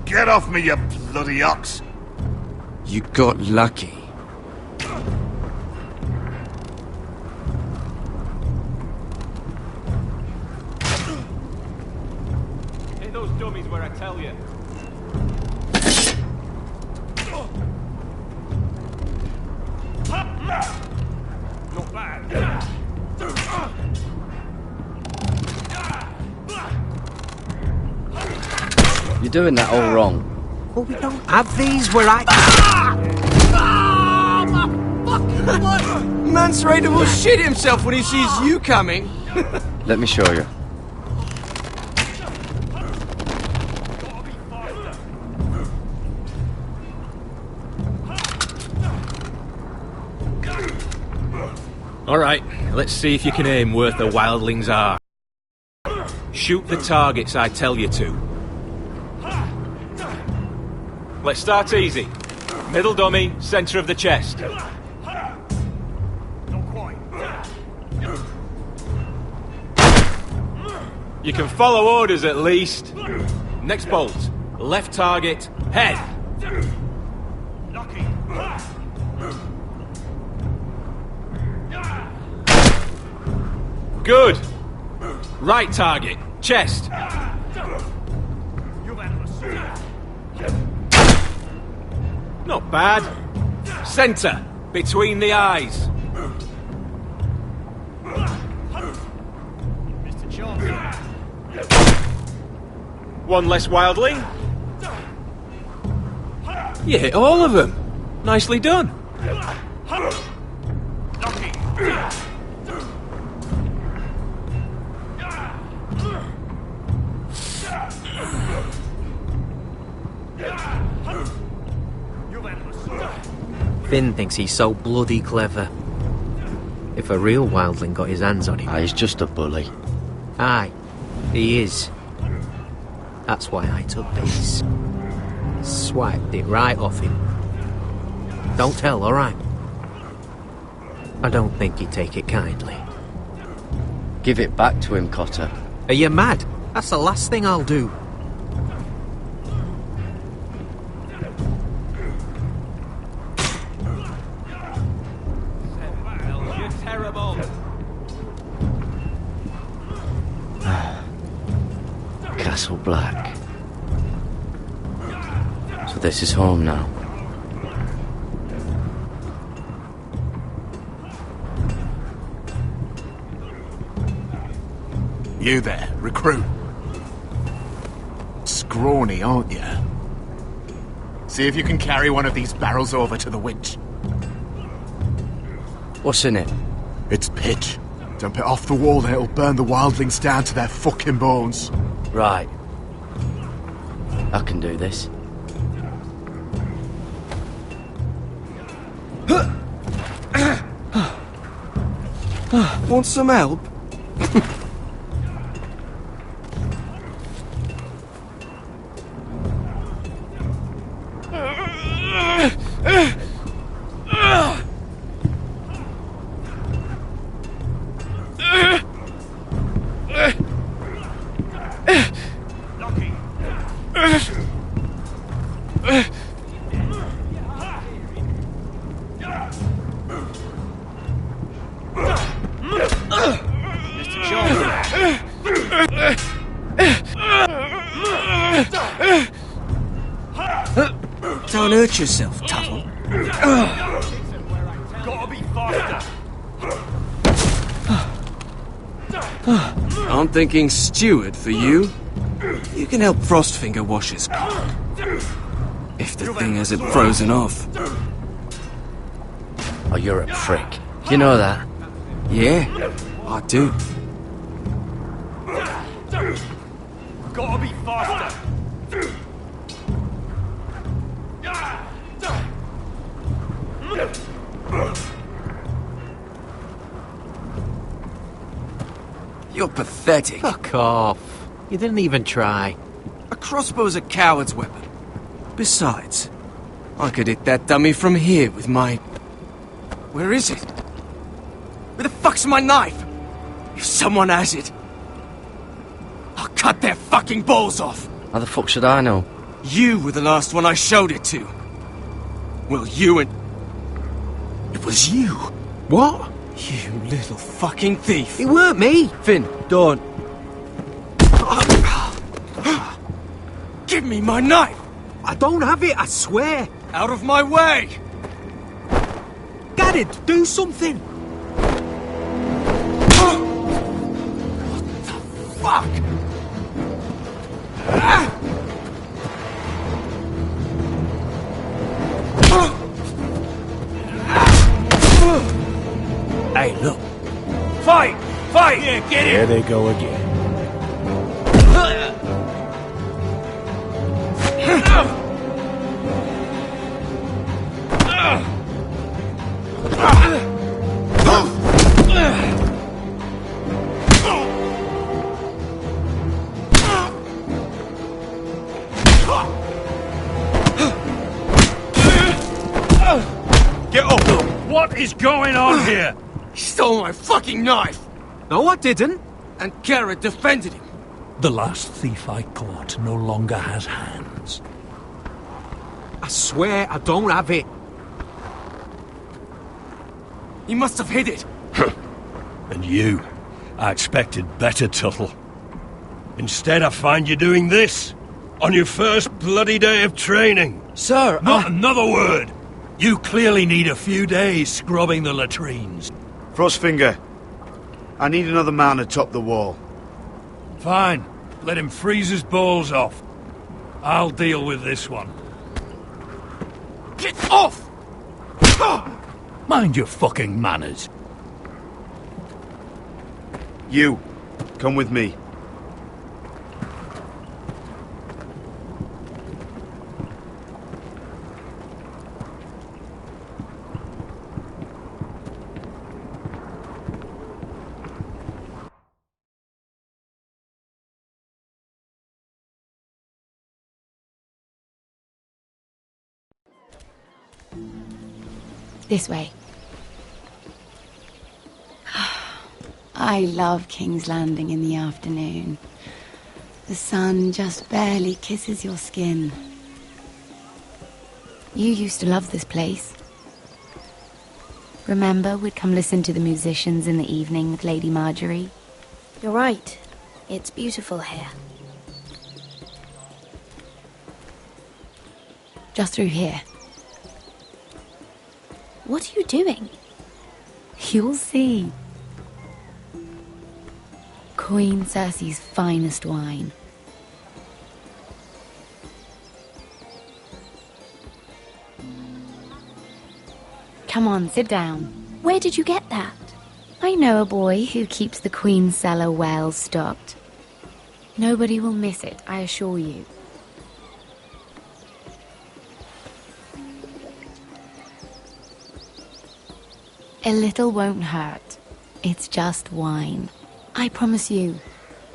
Speaker 3: Get off me, you bloody ox!
Speaker 22: You got lucky.
Speaker 4: Hit those dummies where I tell you.
Speaker 19: Not bad.
Speaker 13: You're doing that all wrong.
Speaker 15: Well, we don't have these where I...
Speaker 22: Mance Raider will shit himself when he sees you coming.
Speaker 13: Let me show you.
Speaker 15: Alright, let's see if you can aim worth the wildling's are. Shoot the targets I tell you to. Let's start easy. Middle dummy, centre of the chest. You can follow orders at least. Next bolt. Left target, head. Good. Right target, chest. Not bad. Centre, between the eyes. One less wildling. You hit all of them. Nicely done. Finn thinks he's so bloody clever. If a real wildling got his hands on him...
Speaker 13: He's just a bully.
Speaker 15: Aye, he is. That's why I took this. Swiped it right off him. Don't tell, alright? I don't think he'd take it kindly.
Speaker 13: Give it back to him, Cotter.
Speaker 15: Are you mad? That's the last thing I'll do.
Speaker 4: You're terrible.
Speaker 13: Castle Black. So this is home now.
Speaker 3: You there, recruit.
Speaker 6: scrawny, aren't you? See if you can carry one of these barrels over to the winch.
Speaker 13: What's in it?
Speaker 6: It's pitch. Dump it off the wall and it'll burn the wildlings down to their fucking bones.
Speaker 13: Right. I can do this.
Speaker 22: Want some help? Don't hurt yourself, Tuttle.
Speaker 19: Gotta be faster.
Speaker 22: I'm thinking steward for you. You can help Frostfinger wash his car. If the thing hasn't frozen off.
Speaker 13: Oh, you're a prick. Do you know that?
Speaker 22: Yeah, I do.
Speaker 19: Gotta be faster.
Speaker 22: You're pathetic.
Speaker 15: Fuck off. You didn't even try.
Speaker 22: A crossbow's a coward's weapon. Besides, I could hit that dummy from here with my... Where is it? Where the fuck's my knife? If someone has it, I'll cut their fucking balls off.
Speaker 13: How the fuck should I know?
Speaker 22: You were the last one I showed it to. Well, you and... It was you.
Speaker 15: What?
Speaker 22: You little fucking thief.
Speaker 15: It weren't me.
Speaker 22: Finn, don't. Give me my knife.
Speaker 15: I don't have it, I swear.
Speaker 22: Out of my way.
Speaker 15: Garrett, do something.
Speaker 22: What the fuck?
Speaker 19: Hey, look. Fight! Fight! Yeah, get it!
Speaker 11: There they go again.
Speaker 19: Get up! What is going on here?
Speaker 22: He stole my fucking knife!
Speaker 15: No, I didn't.
Speaker 22: And Garrett defended him.
Speaker 16: The last thief I caught no longer has hands.
Speaker 15: I swear I don't have it.
Speaker 22: He must have hid it.
Speaker 19: And you? I expected better, Tuttle. Instead, I find you doing this. On your first bloody day of training.
Speaker 22: Sir,
Speaker 19: Not another word! You clearly need a few days scrubbing the latrines.
Speaker 3: Frostfinger, I need another man atop the wall.
Speaker 19: Fine. Let him freeze his balls off. I'll deal with this one.
Speaker 22: Get off!
Speaker 16: Mind your fucking manners.
Speaker 3: You, come with me.
Speaker 17: This way. I love King's Landing in the afternoon. The sun just barely kisses your skin. You used to love this place. Remember, we'd come listen to the musicians in the evening with Lady Marjorie?
Speaker 7: You're right. It's beautiful here.
Speaker 17: Just through here.
Speaker 7: What are you doing?
Speaker 17: You'll see. Queen Cersei's finest wine. Come on, sit down.
Speaker 7: Where did you get that?
Speaker 17: I know a boy who keeps the Queen's cellar well stocked. Nobody will miss it, I assure you. A little won't hurt. It's just wine. I promise you,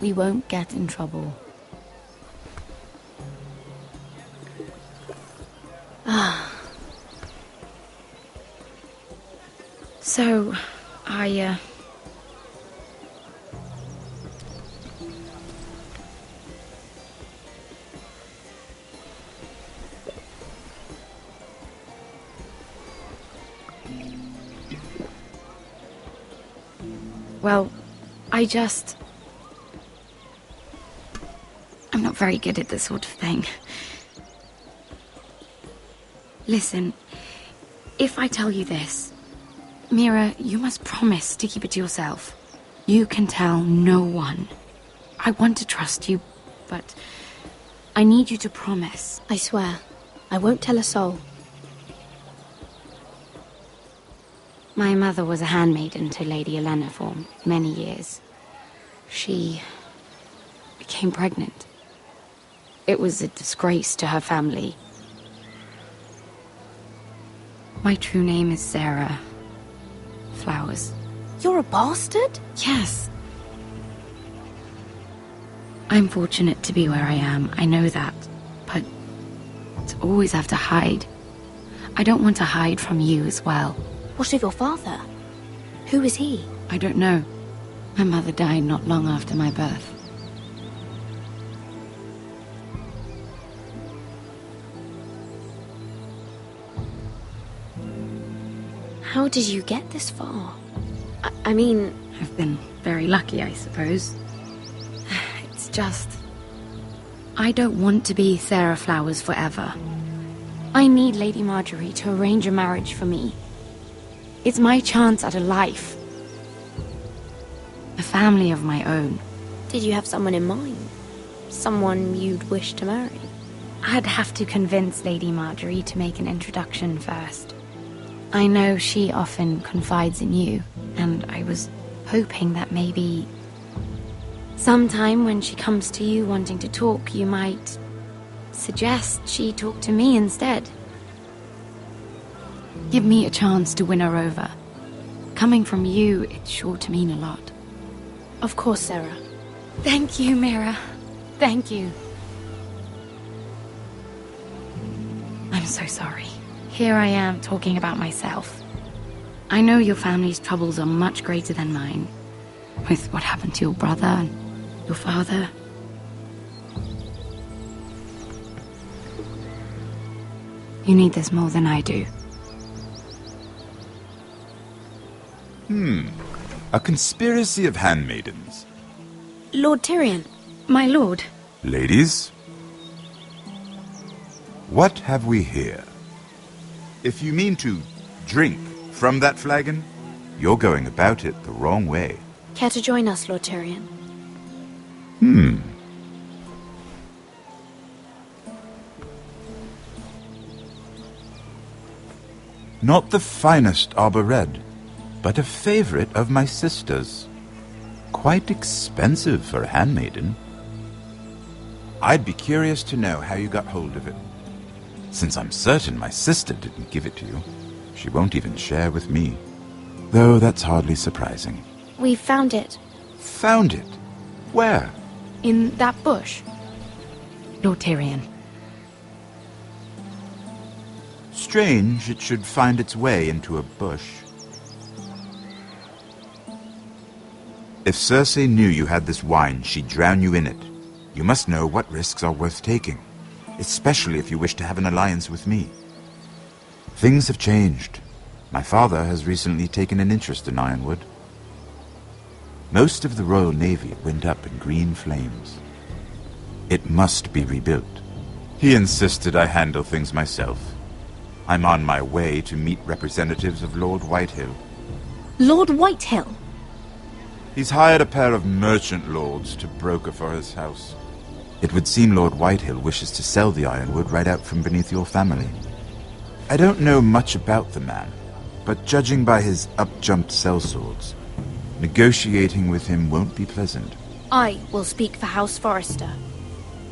Speaker 17: we won't get in trouble. Ah. So, Well, I'm not very good at this sort of thing. Listen, if I tell you this, Mira, you must promise to keep it to yourself. You can tell no one. I want to trust you, but I need you to promise.
Speaker 7: I swear, I won't tell a soul.
Speaker 17: My mother was a handmaiden to Lady Elena for many years. She became pregnant. It was a disgrace to her family. My true name is Sarah Flowers.
Speaker 7: You're a bastard?
Speaker 17: Yes. I'm fortunate to be where I am, I know that. But to always have to hide. I don't want to hide from you as well.
Speaker 7: What of your father? Who is he?
Speaker 17: I don't know. My mother died not long after my birth.
Speaker 7: How did you get this far? I mean...
Speaker 17: I've been very lucky, I suppose. It's just... I don't want to be Sarah Flowers forever. I need Lady Marjorie to arrange a marriage for me. It's my chance at a life. A family of my own.
Speaker 7: Did you have someone in mind? Someone you'd wish to marry?
Speaker 17: I'd have to convince Lady Marjorie to make an introduction first. I know she often confides in you, and I was hoping that maybe sometime when she comes to you wanting to talk, you might suggest she talk to me instead. Give me a chance to win her over. Coming from you, it's sure to mean a lot.
Speaker 7: Of course, Sarah.
Speaker 17: Thank you, Mira. Thank you. I'm so sorry. Here I am talking about myself. I know your family's troubles are much greater than mine. With what happened to your brother and your father. You need this more than I do.
Speaker 2: A conspiracy of handmaidens.
Speaker 7: Lord Tyrion.
Speaker 17: My lord.
Speaker 2: Ladies, what have we here? If you mean to drink from that flagon, you're going about it the wrong way.
Speaker 7: Care to join us, Lord Tyrion?
Speaker 2: Not the finest arbor red, but a favorite of my sister's. Quite expensive for a handmaiden. I'd be curious to know how you got hold of it. Since I'm certain my sister didn't give it to you, she won't even share with me. Though that's hardly surprising.
Speaker 7: We found it.
Speaker 2: Found it? Where?
Speaker 17: In that bush. Lord Tyrion.
Speaker 2: Strange it should find its way into a bush. If Cersei knew you had this wine, she'd drown you in it. You must know what risks are worth taking, especially if you wish to have an alliance with me. Things have changed. My father has recently taken an interest in Ironwood. Most of the Royal Navy went up in green flames. It must be rebuilt. He insisted I handle things myself. I'm on my way to meet representatives of Lord Whitehill.
Speaker 7: Lord Whitehill?
Speaker 2: He's hired a pair of merchant lords to broker for his house. It would seem Lord Whitehill wishes to sell the Ironwood right out from beneath your family. I don't know much about the man, but judging by his up-jumped sellswords, negotiating with him won't be pleasant.
Speaker 7: I will speak for House Forrester.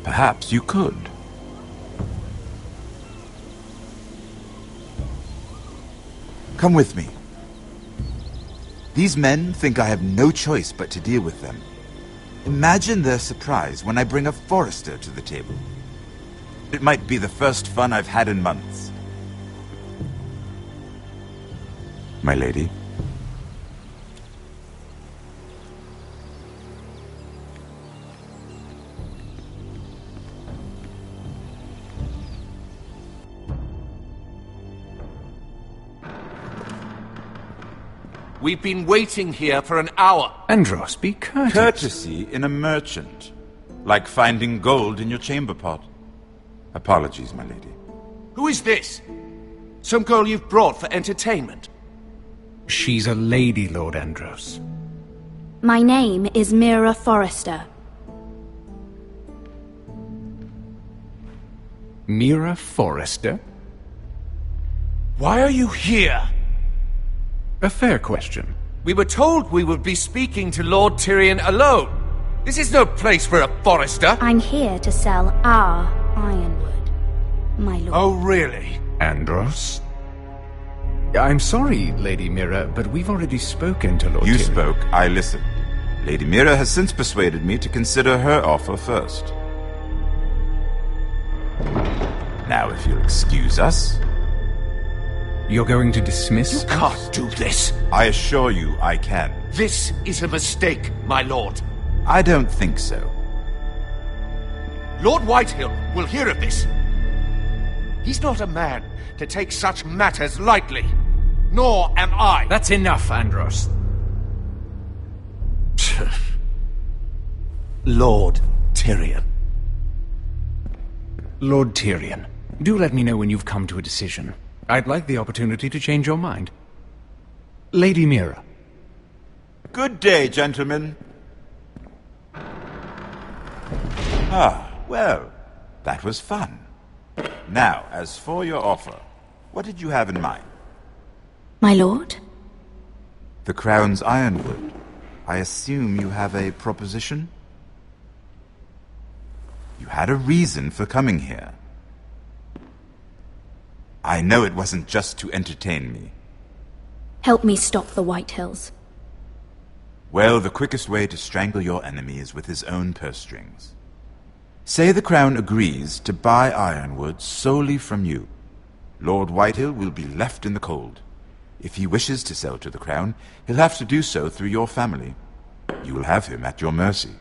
Speaker 2: Perhaps you could. Come with me. These men think I have no choice but to deal with them. Imagine their surprise when I bring a Forrester to the table. It might be the first fun I've had in months. My lady.
Speaker 18: We've been waiting here for an hour.
Speaker 2: Andros, be courteous. Courtesy in a merchant. Like finding gold in your chamber pot. Apologies, my lady.
Speaker 18: Who is this? Some girl you've brought for entertainment?
Speaker 15: She's a lady, Lord Andros.
Speaker 7: My name is Mira Forrester.
Speaker 15: Mira Forrester?
Speaker 18: Why are you here?
Speaker 15: A fair question.
Speaker 18: We were told we would be speaking to Lord Tyrion alone. This is no place for a Forrester.
Speaker 7: I'm here to sell our ironwood, my lord.
Speaker 18: Oh, really?
Speaker 15: Andros? I'm sorry, Lady Mira, but we've already spoken to Lord
Speaker 2: You
Speaker 15: Tyrion.
Speaker 2: spoke, I listened. Lady Mira has since persuaded me to consider her offer first. Now, if you'll excuse us...
Speaker 15: You're going to dismiss
Speaker 18: You can't do this.
Speaker 2: I assure you I can.
Speaker 18: This is a mistake, my lord.
Speaker 2: I don't think so.
Speaker 18: Lord Whitehill will hear of this. He's not a man to take such matters lightly. Nor am I.
Speaker 15: That's enough, Andros.
Speaker 18: Lord Tyrion.
Speaker 15: Lord Tyrion, do let me know when you've come to a decision. I'd like the opportunity to change your mind. Lady Mira.
Speaker 2: Good day, gentlemen. Ah, well, that was fun. Now, as for your offer, what did you have in mind?
Speaker 7: My lord?
Speaker 2: The Crown's ironwood. I assume you have a proposition? You had a reason for coming here. I know it wasn't just to entertain me.
Speaker 7: Help me stop the Whitehills.
Speaker 2: Well, the quickest way to strangle your enemy is with his own purse strings. Say the Crown agrees to buy ironwood solely from you. Lord Whitehill will be left in the cold. If he wishes to sell to the Crown, he'll have to do so through your family. You will have him at your mercy.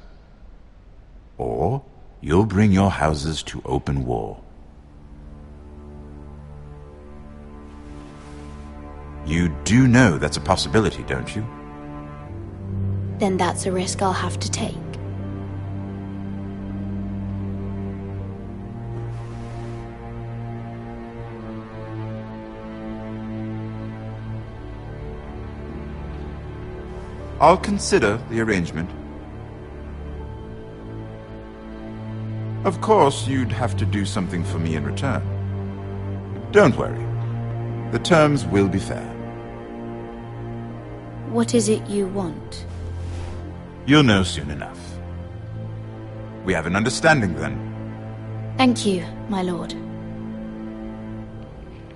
Speaker 2: Or you'll bring your houses to open war. You do know that's a possibility, don't you?
Speaker 7: Then that's a risk I'll have to take.
Speaker 2: I'll consider the arrangement. Of course, you'd have to do something for me in return. Don't worry. The terms will be fair.
Speaker 7: What is it you want?
Speaker 2: You'll know soon enough. We have an understanding, then.
Speaker 7: Thank you, my lord.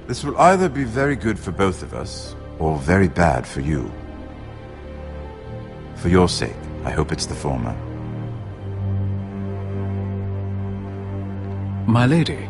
Speaker 2: This will either be very good for both of us, or very bad for you. For your sake, I hope it's the former.
Speaker 15: My lady.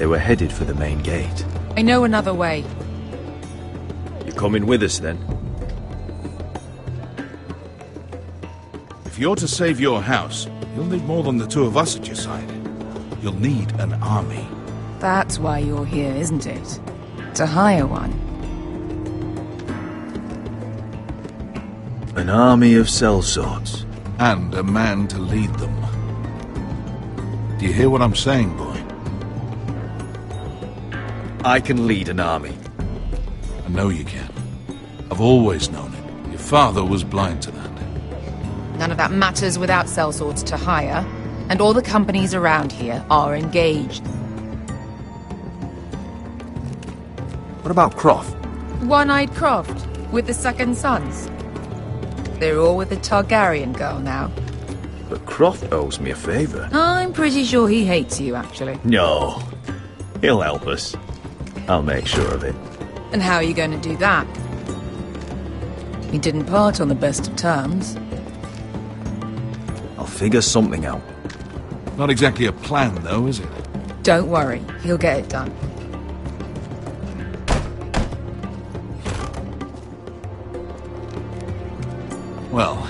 Speaker 5: They were headed for the main gate.
Speaker 21: I know another way.
Speaker 5: You're coming with us, then?
Speaker 8: If you're to save your house, you'll need more than the two of us at your side. You'll need an army.
Speaker 21: That's why you're here, isn't it? To hire one.
Speaker 5: An army of sellswords.
Speaker 8: And a man to lead them. Do you hear what I'm saying, boy?
Speaker 5: I can lead an army.
Speaker 8: I know you can. I've always known it. Your father was blind to that.
Speaker 21: None of that matters without sellswords to hire, and all the companies around here are engaged.
Speaker 5: What about Croft?
Speaker 21: One-Eyed Croft, with the second sons. They're all with the Targaryen girl now.
Speaker 5: But Croft owes me a favour.
Speaker 21: I'm pretty sure he hates you, actually.
Speaker 5: No. He'll help us. I'll make sure of it.
Speaker 21: And how are you going to do that? We didn't part on the best of terms.
Speaker 5: I'll figure something out.
Speaker 8: Not exactly a plan, though, is it?
Speaker 21: Don't worry, he'll get it done.
Speaker 8: Well,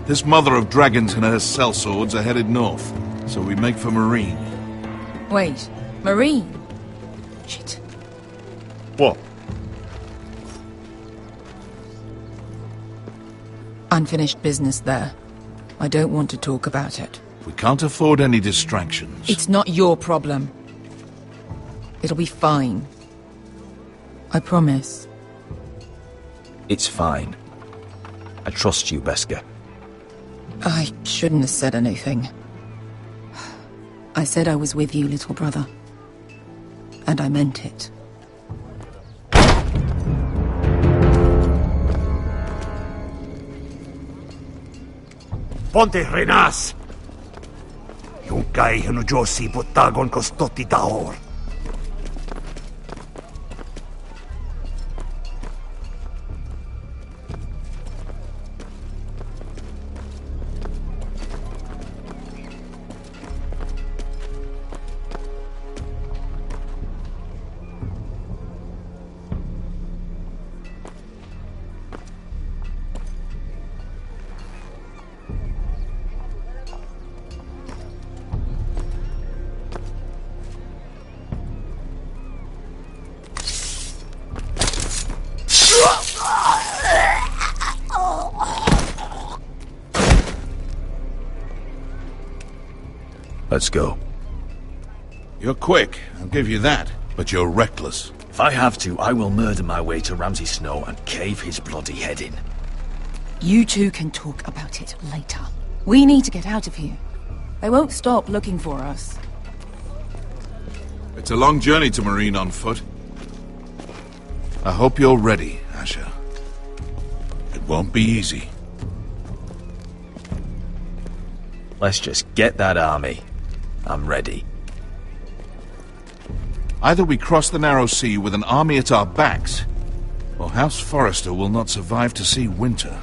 Speaker 8: this mother of dragons and her sellswords are headed north, so we make for Marine.
Speaker 21: Wait, Marine? Shit.
Speaker 8: What?
Speaker 21: Unfinished business there. I don't want to talk about it.
Speaker 8: We can't afford any distractions.
Speaker 21: It's not your problem. It'll be fine. I promise.
Speaker 5: It's fine. I trust you, Beskar.
Speaker 21: I shouldn't have said anything. I said I was with you, little brother. And I meant it.
Speaker 3: Ponte Renas! Yung kay hano Josi butagon ko stoti taor.
Speaker 5: Let's go.
Speaker 8: You're quick, I'll give you that. But you're reckless.
Speaker 5: If I have to, I will murder my way to Ramsay Snow and cave his bloody head in.
Speaker 21: You two can talk about it later. We need to get out of here. They won't stop looking for us.
Speaker 8: It's a long journey to Marine on foot. I hope you're ready, Asher. It won't be easy.
Speaker 5: Let's just get that army. I'm ready.
Speaker 8: Either we cross the narrow sea with an army at our backs, or House Forrester will not survive to see winter.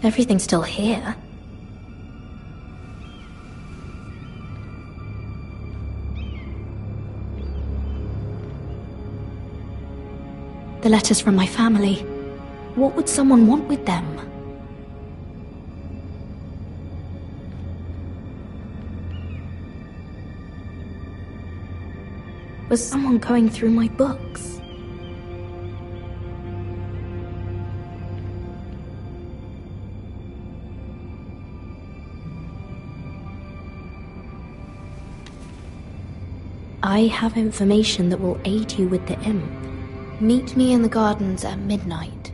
Speaker 7: Everything's still here. The letters from my family. What would someone want with them? Was someone going through my books? I have information that will aid you with the imp. Meet me in the gardens at midnight.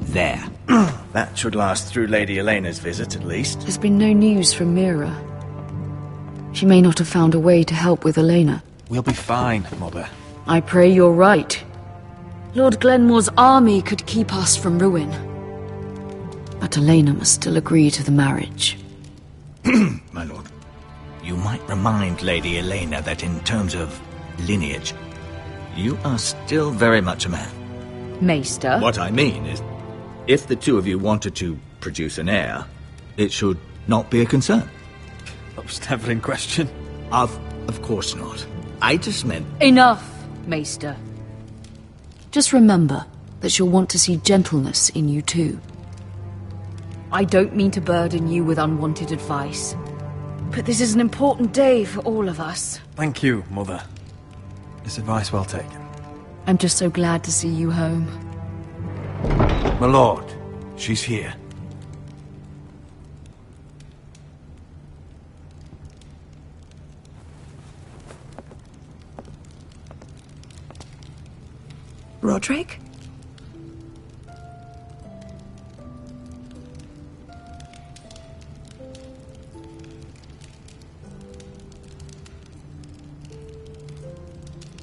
Speaker 5: There.
Speaker 1: That should last through Lady Elena's visit, at least.
Speaker 12: There's been no news from Mira. She may not have found a way to help with Elena.
Speaker 9: We'll be fine, Mother.
Speaker 12: I pray you're right. Lord Glenmore's army could keep us from ruin. But Elena must still agree to the marriage.
Speaker 5: My lord, you might remind Lady Elena that in terms of lineage, you are still very much a man.
Speaker 12: Maester?
Speaker 5: What I mean is, if the two of you wanted to produce an heir, it should not be a concern.
Speaker 9: That was never in question.
Speaker 5: Of course not. I just meant...
Speaker 12: Enough, Maester. Just remember that she'll want to see gentleness in you too. I don't mean to burden you with unwanted advice, but this is an important day for all of us.
Speaker 9: Thank you, Mother. This advice well taken.
Speaker 12: I'm just so glad to see you home.
Speaker 18: My lord, she's here.
Speaker 21: Roderick?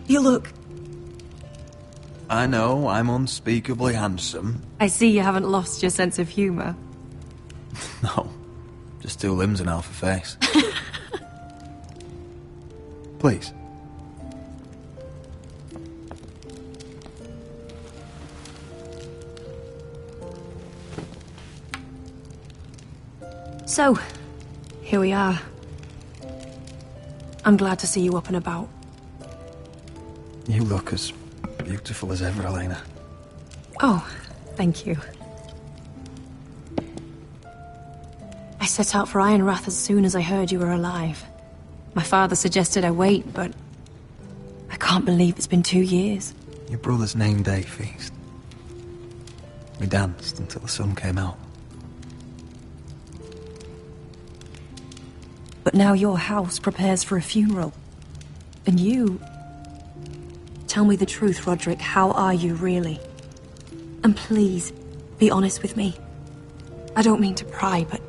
Speaker 21: You look...
Speaker 9: I know, I'm unspeakably handsome.
Speaker 21: I see you haven't lost your sense of humour.
Speaker 9: No, just two limbs and half a face. Please.
Speaker 21: So, here we are. I'm glad to see you up and about.
Speaker 9: You look as beautiful as ever, Elena.
Speaker 21: Oh, thank you. I set out for Ironrath as soon as I heard you were alive. My father suggested I wait, but I can't believe it's been 2 years.
Speaker 9: Your brother's name day feast. We danced until the sun came out.
Speaker 21: But now your house prepares for a funeral. And you... Tell me the truth, Roderick. How are you, really? And please, be honest with me. I don't mean to pry, but...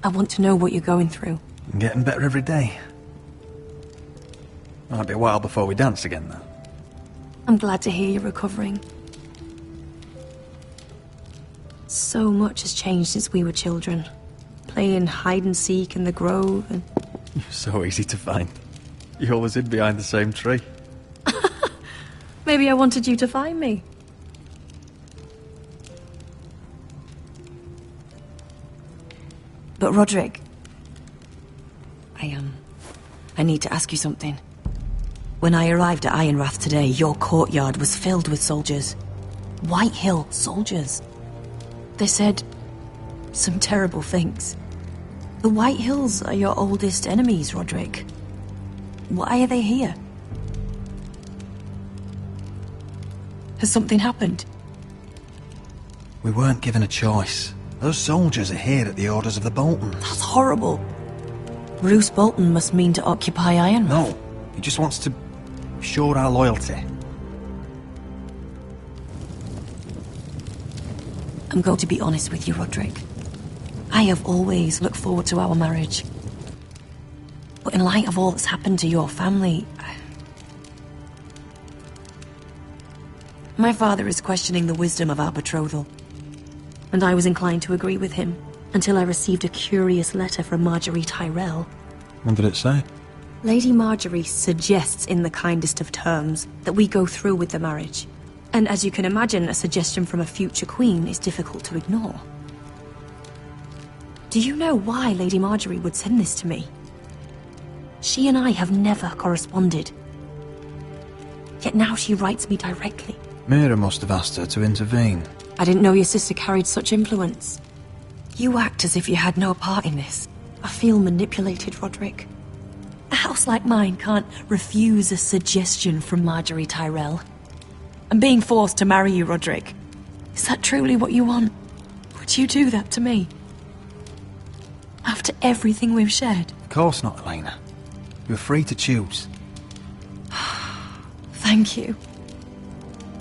Speaker 21: I want to know what you're going through.
Speaker 9: I'm getting better every day. Might be a while before we dance again, though.
Speaker 21: I'm glad to hear you're recovering. So much has changed since we were children. Playing hide-and-seek in the grove and...
Speaker 9: You're so easy to find. You always hid behind the same tree.
Speaker 21: Maybe I wanted you to find me. But Roderick... I need to ask you something. When I arrived at Ironrath today, your courtyard was filled with soldiers. White Hill soldiers. They said some terrible things. The White Hills are your oldest enemies, Roderick. Why are they here? Has something happened?
Speaker 9: We weren't given a choice. Those soldiers are here at the orders of the Boltons.
Speaker 21: That's horrible. Roose Bolton must mean to occupy Ironrath.
Speaker 9: No, he just wants to show our loyalty.
Speaker 21: I'm going to be honest with you, Roderick. I have always looked forward to our marriage. But in light of all that's happened to your family... My father is questioning the wisdom of our betrothal. And I was inclined to agree with him, until I received a curious letter from Marjorie Tyrell.
Speaker 9: What did it say?
Speaker 21: Lady Marjorie suggests in the kindest of terms that we go through with the marriage, And as you can imagine, a suggestion from a future queen is difficult to ignore. Do you know why Lady Marjorie would send this to me? She and I have never corresponded. Yet now she writes me directly.
Speaker 9: Mira must have asked her to intervene.
Speaker 21: I didn't know your sister carried such influence. You act as if you had no part in this. I feel manipulated, Roderick. A house like mine can't refuse a suggestion from Marjorie Tyrell. I'm being forced to marry you, Roderick. Is that truly what you want? Would you do that to me? After everything we've shared?
Speaker 9: Of course not, Elena. You're free to choose.
Speaker 21: Thank you.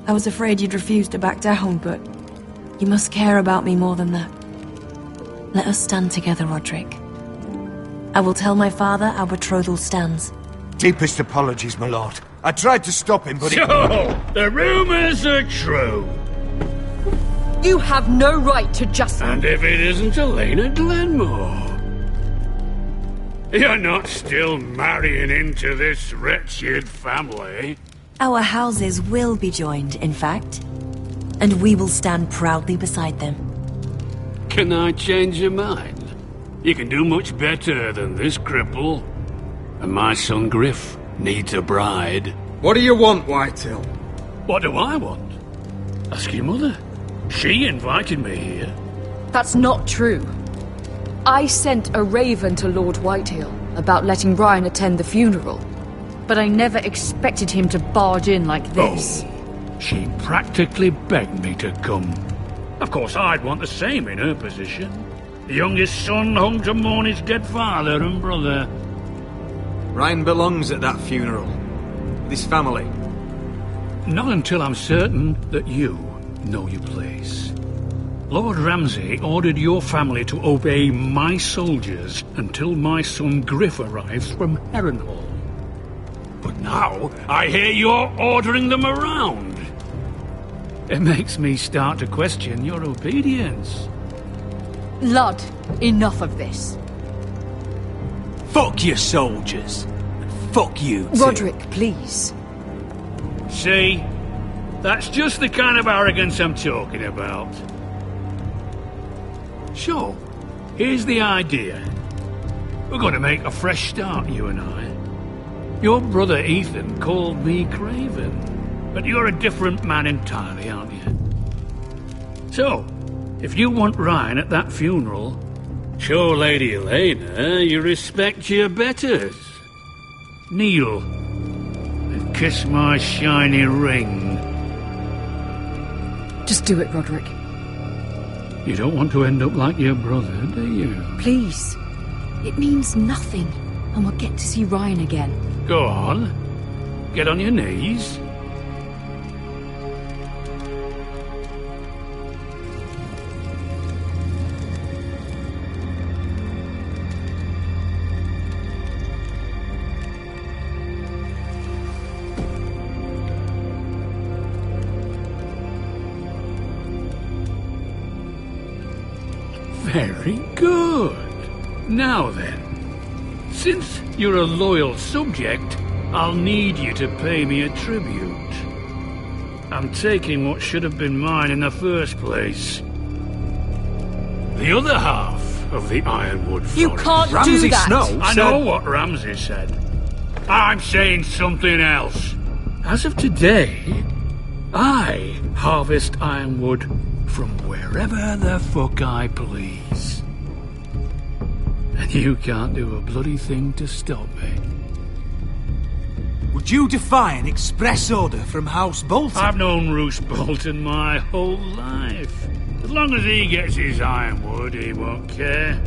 Speaker 21: I was afraid you'd refuse to back down, but you must care about me more than that. Let us stand together, Roderick. I will tell my father our betrothal stands.
Speaker 18: Deepest apologies, my lord. I tried to stop him, but
Speaker 19: So, the rumours are true.
Speaker 12: You have no right to just...
Speaker 19: And if it isn't Elena Glenmore? You're not still marrying into this wretched family.
Speaker 21: Our houses will be joined, in fact. And we will stand proudly beside them.
Speaker 19: Can I change your mind? You can do much better than this cripple. And my son Griff needs a bride.
Speaker 10: What do you want, Whitetail?
Speaker 19: What do I want? Ask your mother. She invited me here.
Speaker 12: That's not true. I sent a raven to Lord Whitehill about letting Brian attend the funeral. But I never expected him to barge in like this.
Speaker 19: Oh, she practically begged me to come. Of course, I'd want the same in her position. The youngest son home to mourn his dead father and brother.
Speaker 10: Ryan belongs at that funeral. With his family.
Speaker 19: Not until I'm certain that you know your place. Lord Ramsay ordered your family to obey my soldiers until my son Griff arrives from Harrenhal. But now, I hear you're ordering them around. It makes me start to question your obedience.
Speaker 12: Lud, enough of this.
Speaker 11: Fuck your soldiers. Fuck you too.
Speaker 12: Roderick, please.
Speaker 19: See? That's just the kind of arrogance I'm talking about. So, here's the idea. We're going to make a fresh start, you and I. Your brother Ethan called me Craven, but you're a different man entirely, aren't you? So, if you want Ryan at that funeral, show Lady Elena you respect your betters. Kneel and kiss my shiny ring.
Speaker 12: Just do it, Roderick.
Speaker 19: You don't want to end up like your brother, do you?
Speaker 12: Please. It means nothing, and we'll get to see Ryan again.
Speaker 19: Go on. Get on your knees. Very good. Now then, since you're a loyal subject, I'll need you to pay me a tribute. I'm taking what should have been mine in the first place. The other half of the Ironwood Forest.
Speaker 12: You can't do that!
Speaker 19: I know what Ramsay said. I'm saying something else. As of today, I harvest ironwood from wherever the fuck I please. And you can't do a bloody thing to stop me.
Speaker 11: Would you defy an express order from House Bolton?
Speaker 19: I've known Roose Bolton my whole life. As long as he gets his ironwood, he won't care.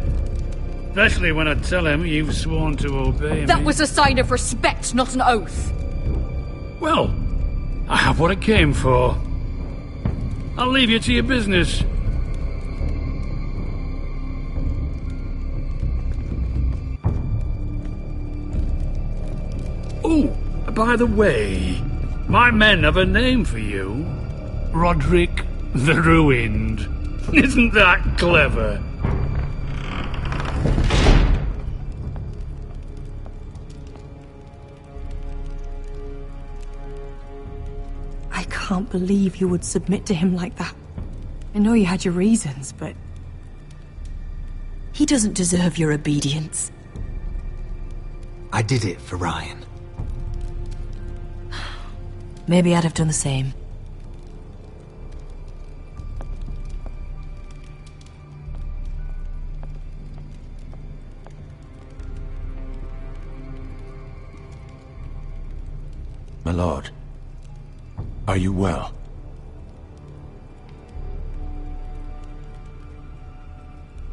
Speaker 19: Especially when I tell him you've sworn to obey me.
Speaker 12: That was a sign of respect, not an oath.
Speaker 19: Well, I have what I came for. I'll leave you to your business. Oh, by the way, my men have a name for you. Roderick the Ruined. Isn't that clever?
Speaker 21: I can't believe you would submit to him like that. I know you had your reasons, but... He doesn't deserve your obedience.
Speaker 11: I did it for Ryan.
Speaker 21: Maybe I'd have done the same.
Speaker 2: My lord, are you well?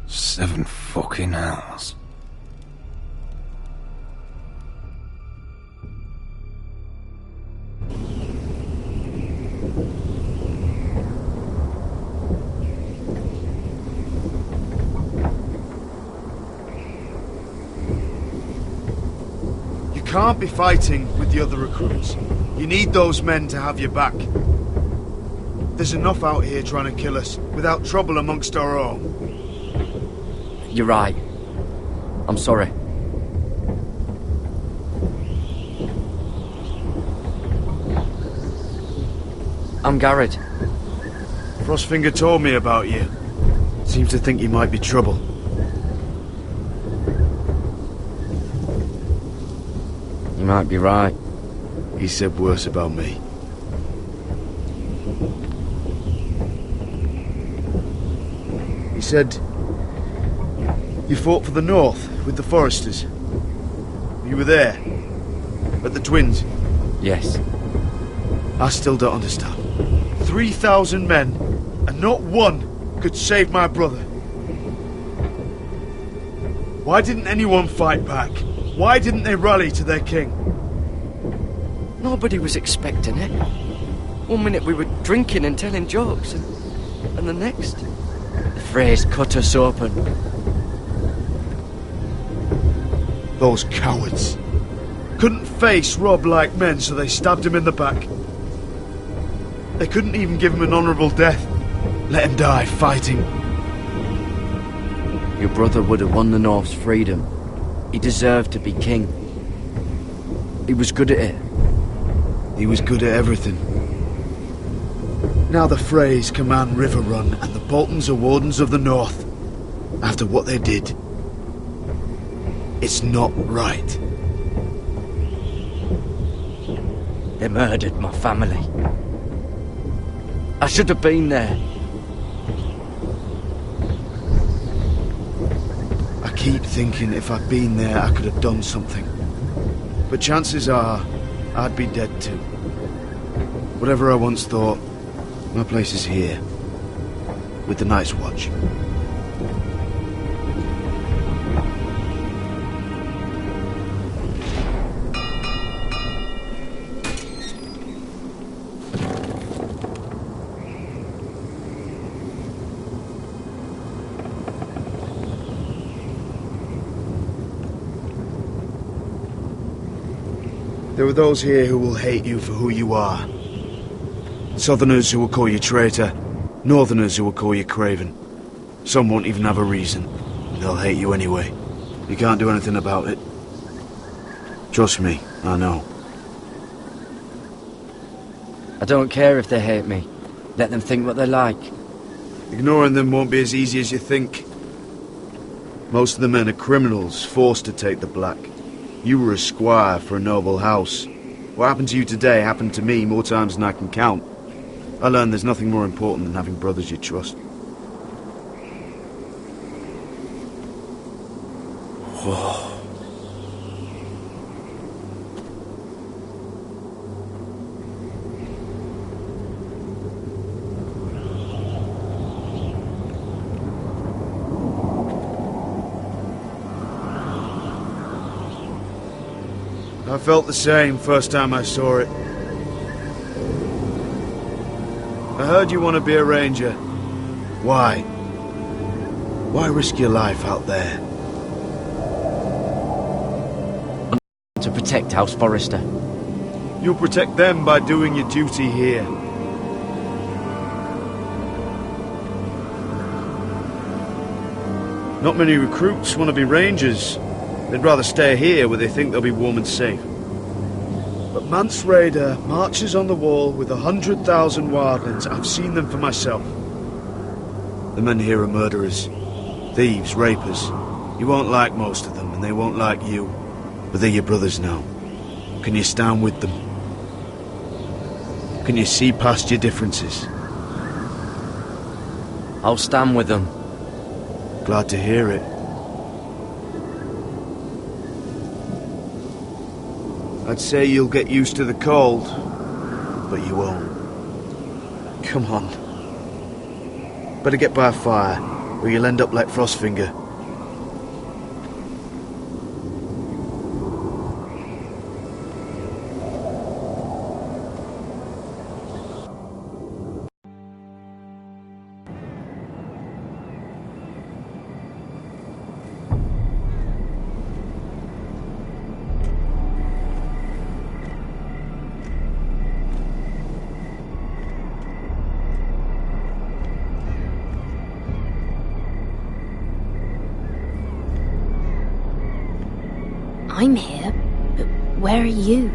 Speaker 10: 7 fucking hours.
Speaker 6: You can't be fighting with the other recruits. You need those men to have your back. There's enough out here trying to kill us without trouble amongst our own.
Speaker 13: You're right. I'm sorry. I'm Garrett.
Speaker 6: Frostfinger told me about you. Seems to think you might be trouble.
Speaker 13: You might be right.
Speaker 6: He said worse about me. He said you fought for the North with the Foresters. You were there at the Twins.
Speaker 13: Yes.
Speaker 6: I still don't understand. 3,000 men, and not one could save my brother. Why didn't anyone fight back? Why didn't they rally to their king?
Speaker 13: Nobody was expecting it. One minute we were drinking and telling jokes, and the next, the phrase cut us open.
Speaker 6: Those cowards. Couldn't face Rob like men, so they stabbed him in the back. They couldn't even give him an honourable death. Let him die fighting.
Speaker 13: Your brother would have won the North's freedom. He deserved to be king. He was good at it.
Speaker 6: He was good at everything. Now the Freys command River Run, and the Boltons are Wardens of the North. After what they did. It's not right.
Speaker 13: They murdered my family. I should have been there.
Speaker 6: I keep thinking if I'd been there, I could have done something. But chances are, I'd be dead too. Whatever I once thought, my place is here. With the Night's Watch. There are those here who will hate you for who you are. Southerners who will call you traitor, Northerners who will call you craven. Some won't even have a reason. They'll hate you anyway. You can't do anything about it. Trust me, I know.
Speaker 13: I don't care if they hate me. Let them think what they like.
Speaker 6: Ignoring them won't be as easy as you think. Most of the men are criminals, forced to take the black. You were a squire for a noble house. What happened to you today happened to me more times than I can count. I learned there's nothing more important than having brothers you trust.
Speaker 10: Whoa.
Speaker 6: I felt the same first time I saw it. I heard you want to be a ranger. Why? Why risk your life out there?
Speaker 13: To protect House Forrester.
Speaker 6: You'll protect them by doing your duty here. Not many recruits want to be rangers. They'd rather stay here where they think they'll be warm and safe. But Mance Raider marches on the wall with 100,000 wildlings. I've seen them for myself. The men here are murderers. Thieves, rapers. You won't like most of them, and they won't like you. But they're your brothers now. Can you stand with them? Can you see past your differences?
Speaker 13: I'll stand with them.
Speaker 6: Glad to hear it. I'd say you'll get used to the cold, but you won't. Come on. Better get by a fire, or you'll end up like Frostfinger.
Speaker 7: I'm here, but where are you?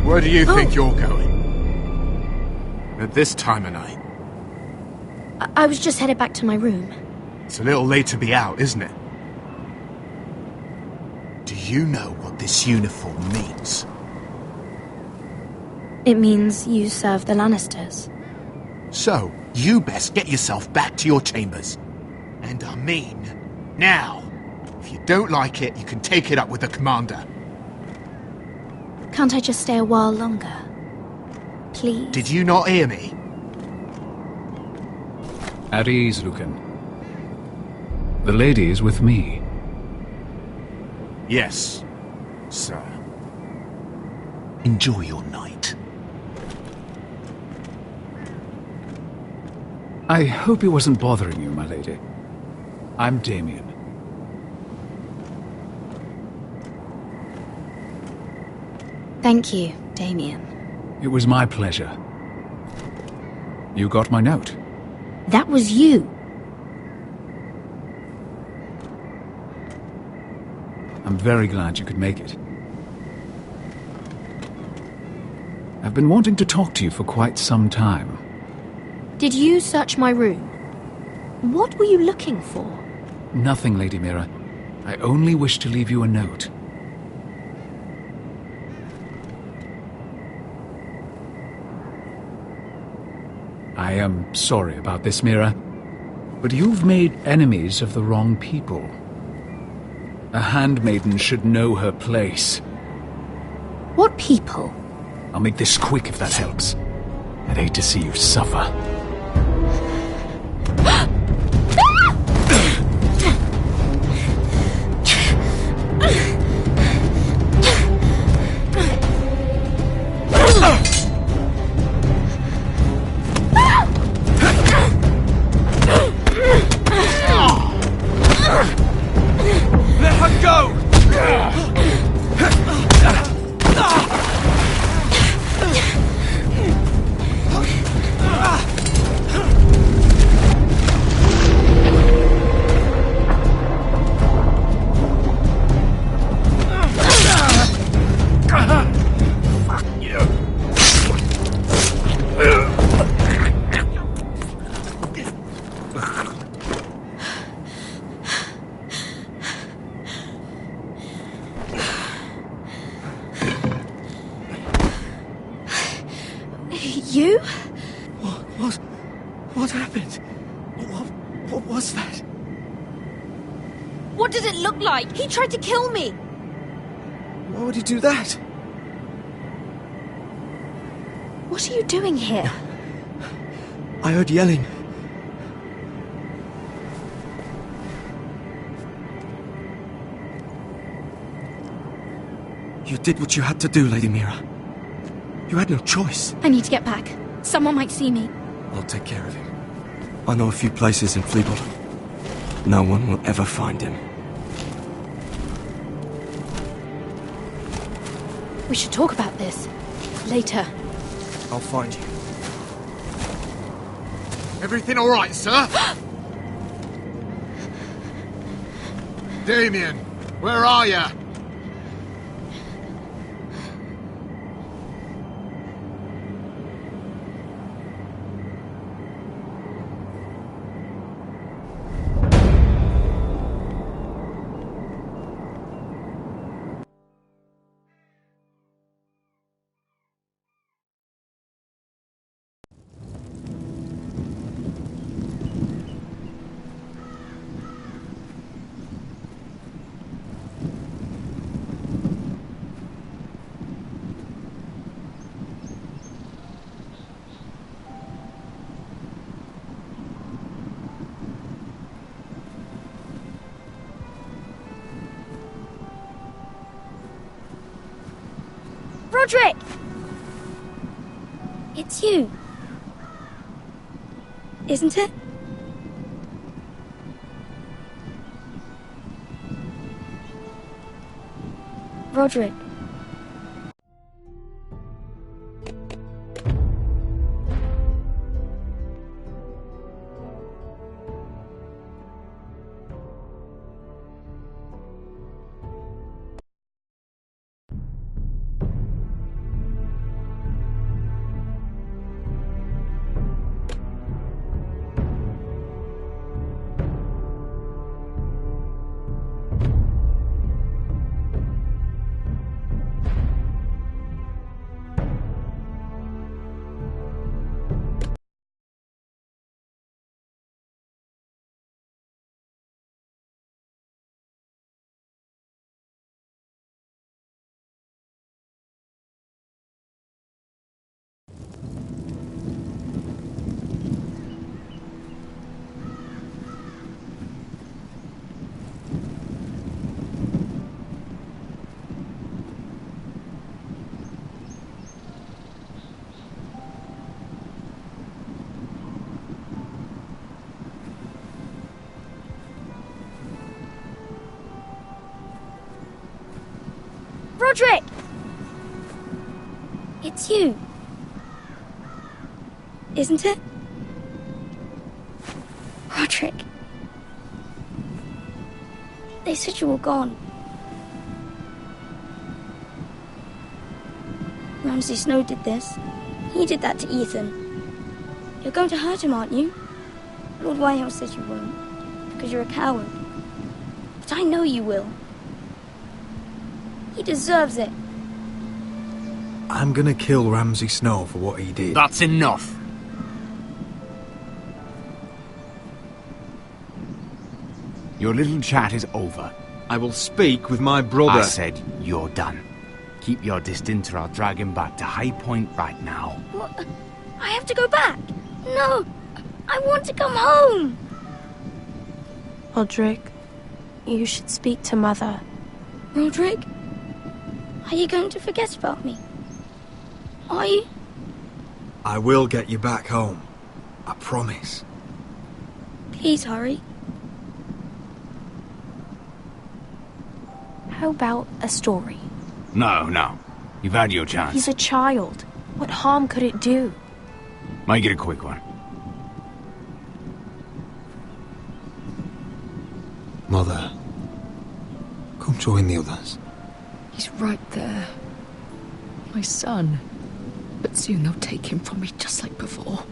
Speaker 14: Where do you think you're going? At this time of night?
Speaker 7: I was just headed back to my room.
Speaker 14: It's a little late to be out, isn't it? Do you know what this uniform means?
Speaker 7: It means you serve the Lannisters.
Speaker 14: So, you best get yourself back to your chambers. And I mean, now. If you don't like it, you can take it up with the commander.
Speaker 7: Can't I just stay a while longer? Please?
Speaker 14: Did you not hear me?
Speaker 20: At ease, Lucan. The lady is with me.
Speaker 14: Yes, sir. Enjoy your night.
Speaker 20: I hope he wasn't bothering you, my lady. I'm Damien.
Speaker 7: Thank you, Damien.
Speaker 20: It was my pleasure. You got my note.
Speaker 7: That was you.
Speaker 20: I'm very glad you could make it. I've been wanting to talk to you for quite some time.
Speaker 7: Did you search my room? What were you looking for?
Speaker 20: Nothing, Lady Mira. I only wish to leave you a note. I am sorry about this, Mira, but you've made enemies of the wrong people. A handmaiden should know her place.
Speaker 7: What people?
Speaker 20: I'll make this quick if that helps. I'd hate to see you suffer.
Speaker 7: You?
Speaker 13: What happened? What was that?
Speaker 7: What does it look like? He tried to kill me!
Speaker 13: Why would he do that?
Speaker 7: What are you doing here?
Speaker 13: I heard yelling. You did what you had to do, Lady Mira. You had no choice.
Speaker 7: I need to get back. Someone might see me.
Speaker 13: I'll take care of him. I know a few places in Fleabot. No one will ever find him.
Speaker 7: We should talk about this. Later.
Speaker 13: I'll find you.
Speaker 14: Everything all right, sir? Damien, where are you?
Speaker 7: Roderick! It's you. Isn't it? Roderick. Roderick! It's you. Isn't it? Roderick. They said you were gone. Ramsay Snow did this. He did that to Ethan. You're going to hurt him, aren't you? Lord Whitehouse says you won't, because you're a coward. But I know you will. He deserves it.
Speaker 9: I'm gonna kill Ramsay Snow for what he did.
Speaker 11: That's enough. Your little chat is over.
Speaker 10: I will speak with my brother.
Speaker 11: I said you're done. Keep your distance or I'll drag him back to High Point right now.
Speaker 7: What? I have to go back. No, I want to come home.
Speaker 4: Roderick, you should speak to Mother.
Speaker 7: Roderick? Are you going to forget about me? Are you?
Speaker 9: I will get you back home. I promise.
Speaker 7: Please hurry.
Speaker 4: How about a story?
Speaker 11: No. You've had your chance.
Speaker 4: He's a child. What harm could it do?
Speaker 11: Make it a quick one.
Speaker 9: Mother, come join the others.
Speaker 12: He's right there. My son. But soon they'll take him from me just like before.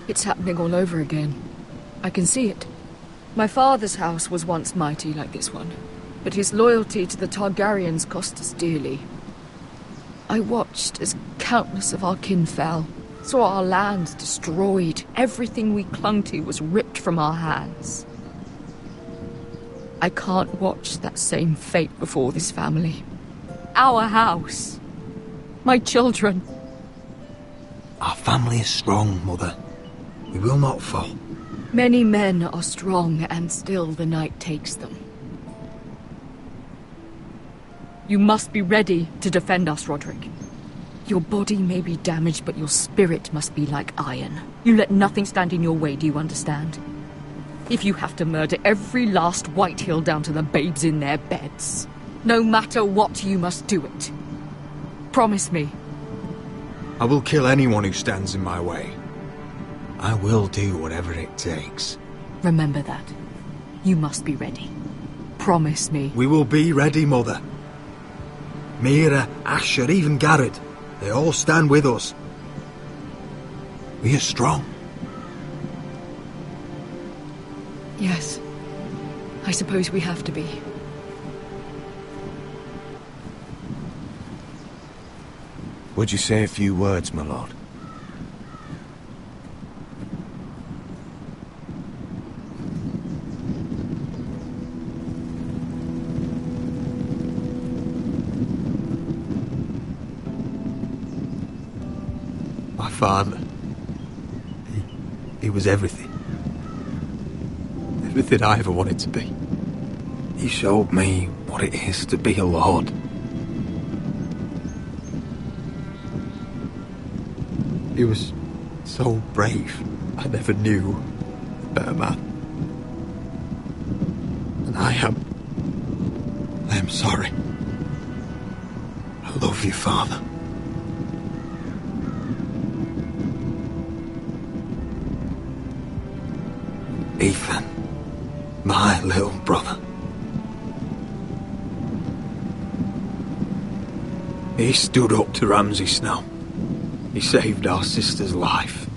Speaker 12: It's happening all over again. I can see it. My father's house was once mighty like this one, but his loyalty to the Targaryens cost us dearly. I watched as countless of our kin fell, saw our lands destroyed, everything we clung to was ripped from our hands. I can't watch that same fate before this family. Our house. My children.
Speaker 9: Our family is strong, Mother. We will not fall.
Speaker 12: Many men are strong, and still the night takes them. You must be ready to defend us, Roderick. Your body may be damaged, but your spirit must be like iron. You let nothing stand in your way, do you understand? If you have to murder every last Whitehill down to the babes in their beds, no matter what, you must do it. Promise me.
Speaker 10: I will kill anyone who stands in my way. I will do whatever it takes.
Speaker 12: Remember that. You must be ready. Promise me.
Speaker 10: We will be ready, Mother. Mira, Asher, even Garrett. They all stand with us. We are strong.
Speaker 12: Yes. I suppose we have to be.
Speaker 18: Would you say a few words, my lord?
Speaker 10: My father. He was everything. Everything I ever wanted to be. He showed me what it is to be a lord. He was so brave, I never knew a better man. And I am sorry. I love you, Father. Ethan, my little brother. He stood up to Ramsay Snow. He saved our sister's life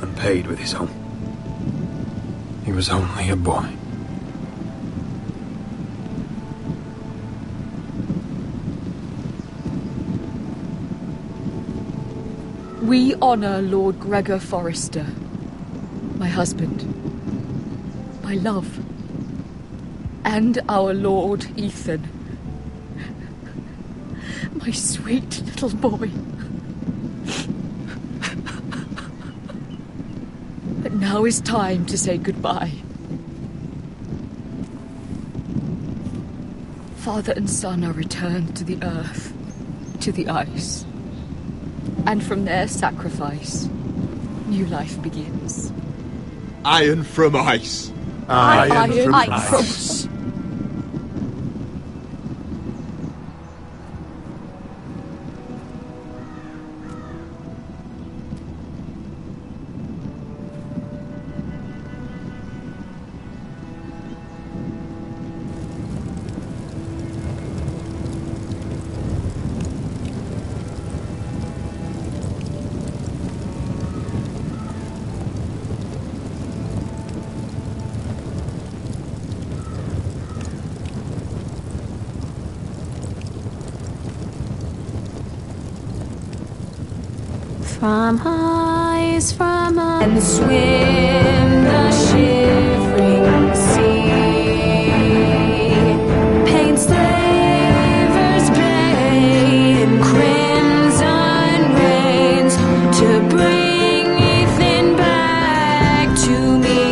Speaker 10: and paid with his own. He was only a boy.
Speaker 12: We honor Lord Gregor Forrester, my husband, my love, and our Lord Ethan, my sweet little boy. But now is time to say goodbye. Father and son are returned to the earth, to the ice. And from their sacrifice, new life begins.
Speaker 10: Iron from ice.
Speaker 12: Iron from ice.
Speaker 4: From eyes, from eyes, and swim the shivering sea. Paint slavers bay in crimson rains to bring Ethan back to me.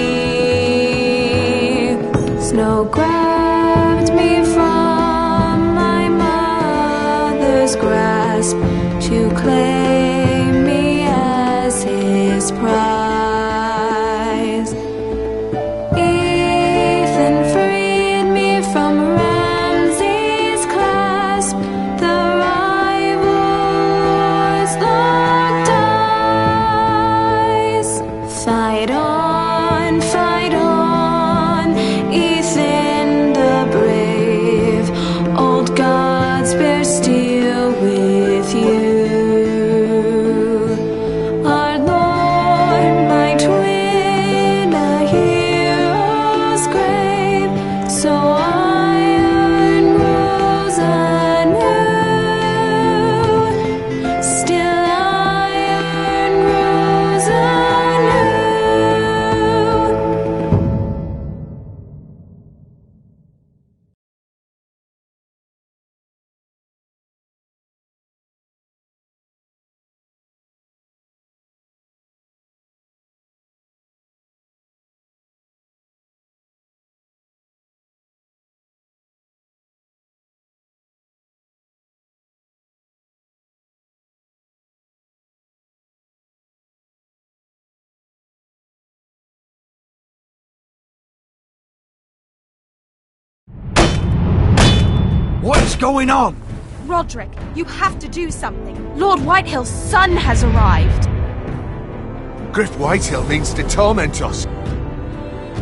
Speaker 4: Snow grabbed me from my mother's grasp to claim me as his prize.
Speaker 10: What's going on?
Speaker 16: Roderick, you have to do something. Lord Whitehill's son has arrived.
Speaker 18: Griff Whitehill means to torment us.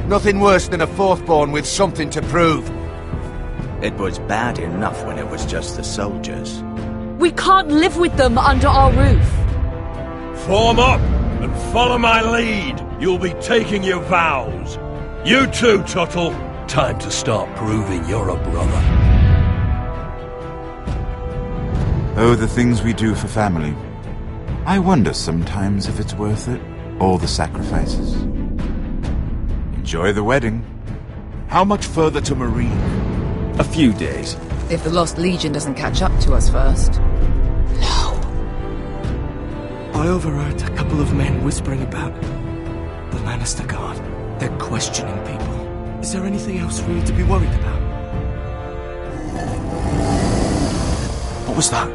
Speaker 18: Nothing worse than a fourthborn with something to prove.
Speaker 5: It was bad enough when it was just the soldiers.
Speaker 12: We can't live with them under our roof.
Speaker 22: Form up and follow my lead. You'll be taking your vows. You too, Tuttle. Time to start proving you're a brother.
Speaker 2: Oh, the things we do for family. I wonder sometimes if it's worth it. All the sacrifices. Enjoy the wedding.
Speaker 18: How much further to Marine?
Speaker 23: A few days.
Speaker 24: If the Lost Legion doesn't catch up to us first.
Speaker 13: I overheard a couple of men whispering about the Lannister Guard. They're questioning people. Is there anything else we need to be worried about?
Speaker 18: What was that?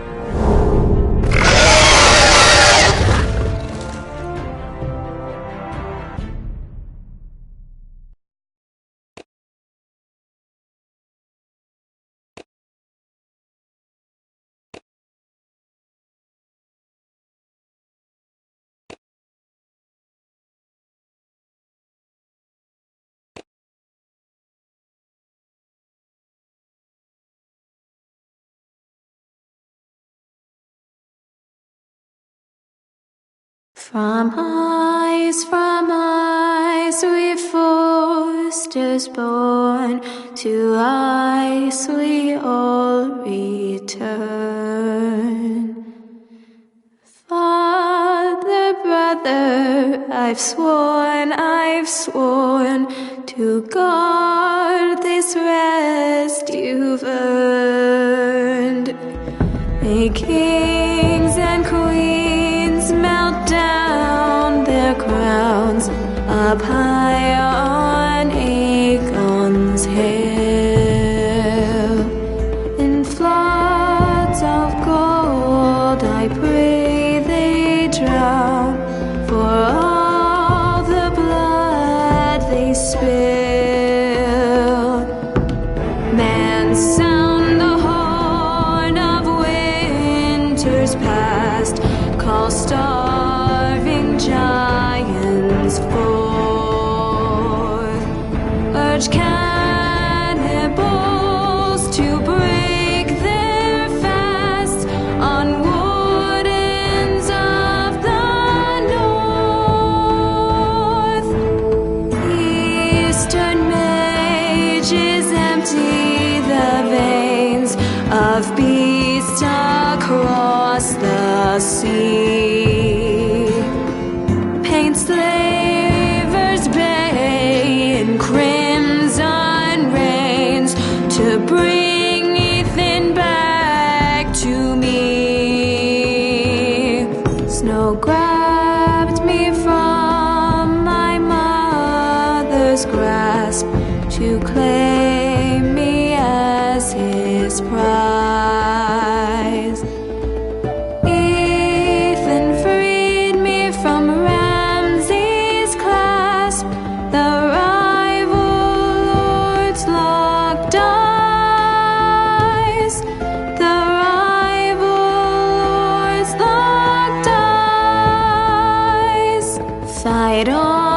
Speaker 4: From ice we foresters born, to ice we all return. Father, brother, I've sworn to guard this rest you've earned. May kings and queens melt down their crowns up high on Aegon's hill. In floods of gold I pray they drown, for all the blood they spill. Then sound the horn of winter's past, call starving giants forth, urge cannibals to break their fast on wardens of the north. Eastern mages empty the veins of beasts across the sea. Paint slavers bay in crimson rains to bring Ethan back to me. Snow grabbed me from my mother's grasp to claim me as his prize. Ethan freed me from Ramsay's clasp, the rival lord's locked eyes, the rival lord's locked eyes. Fight on.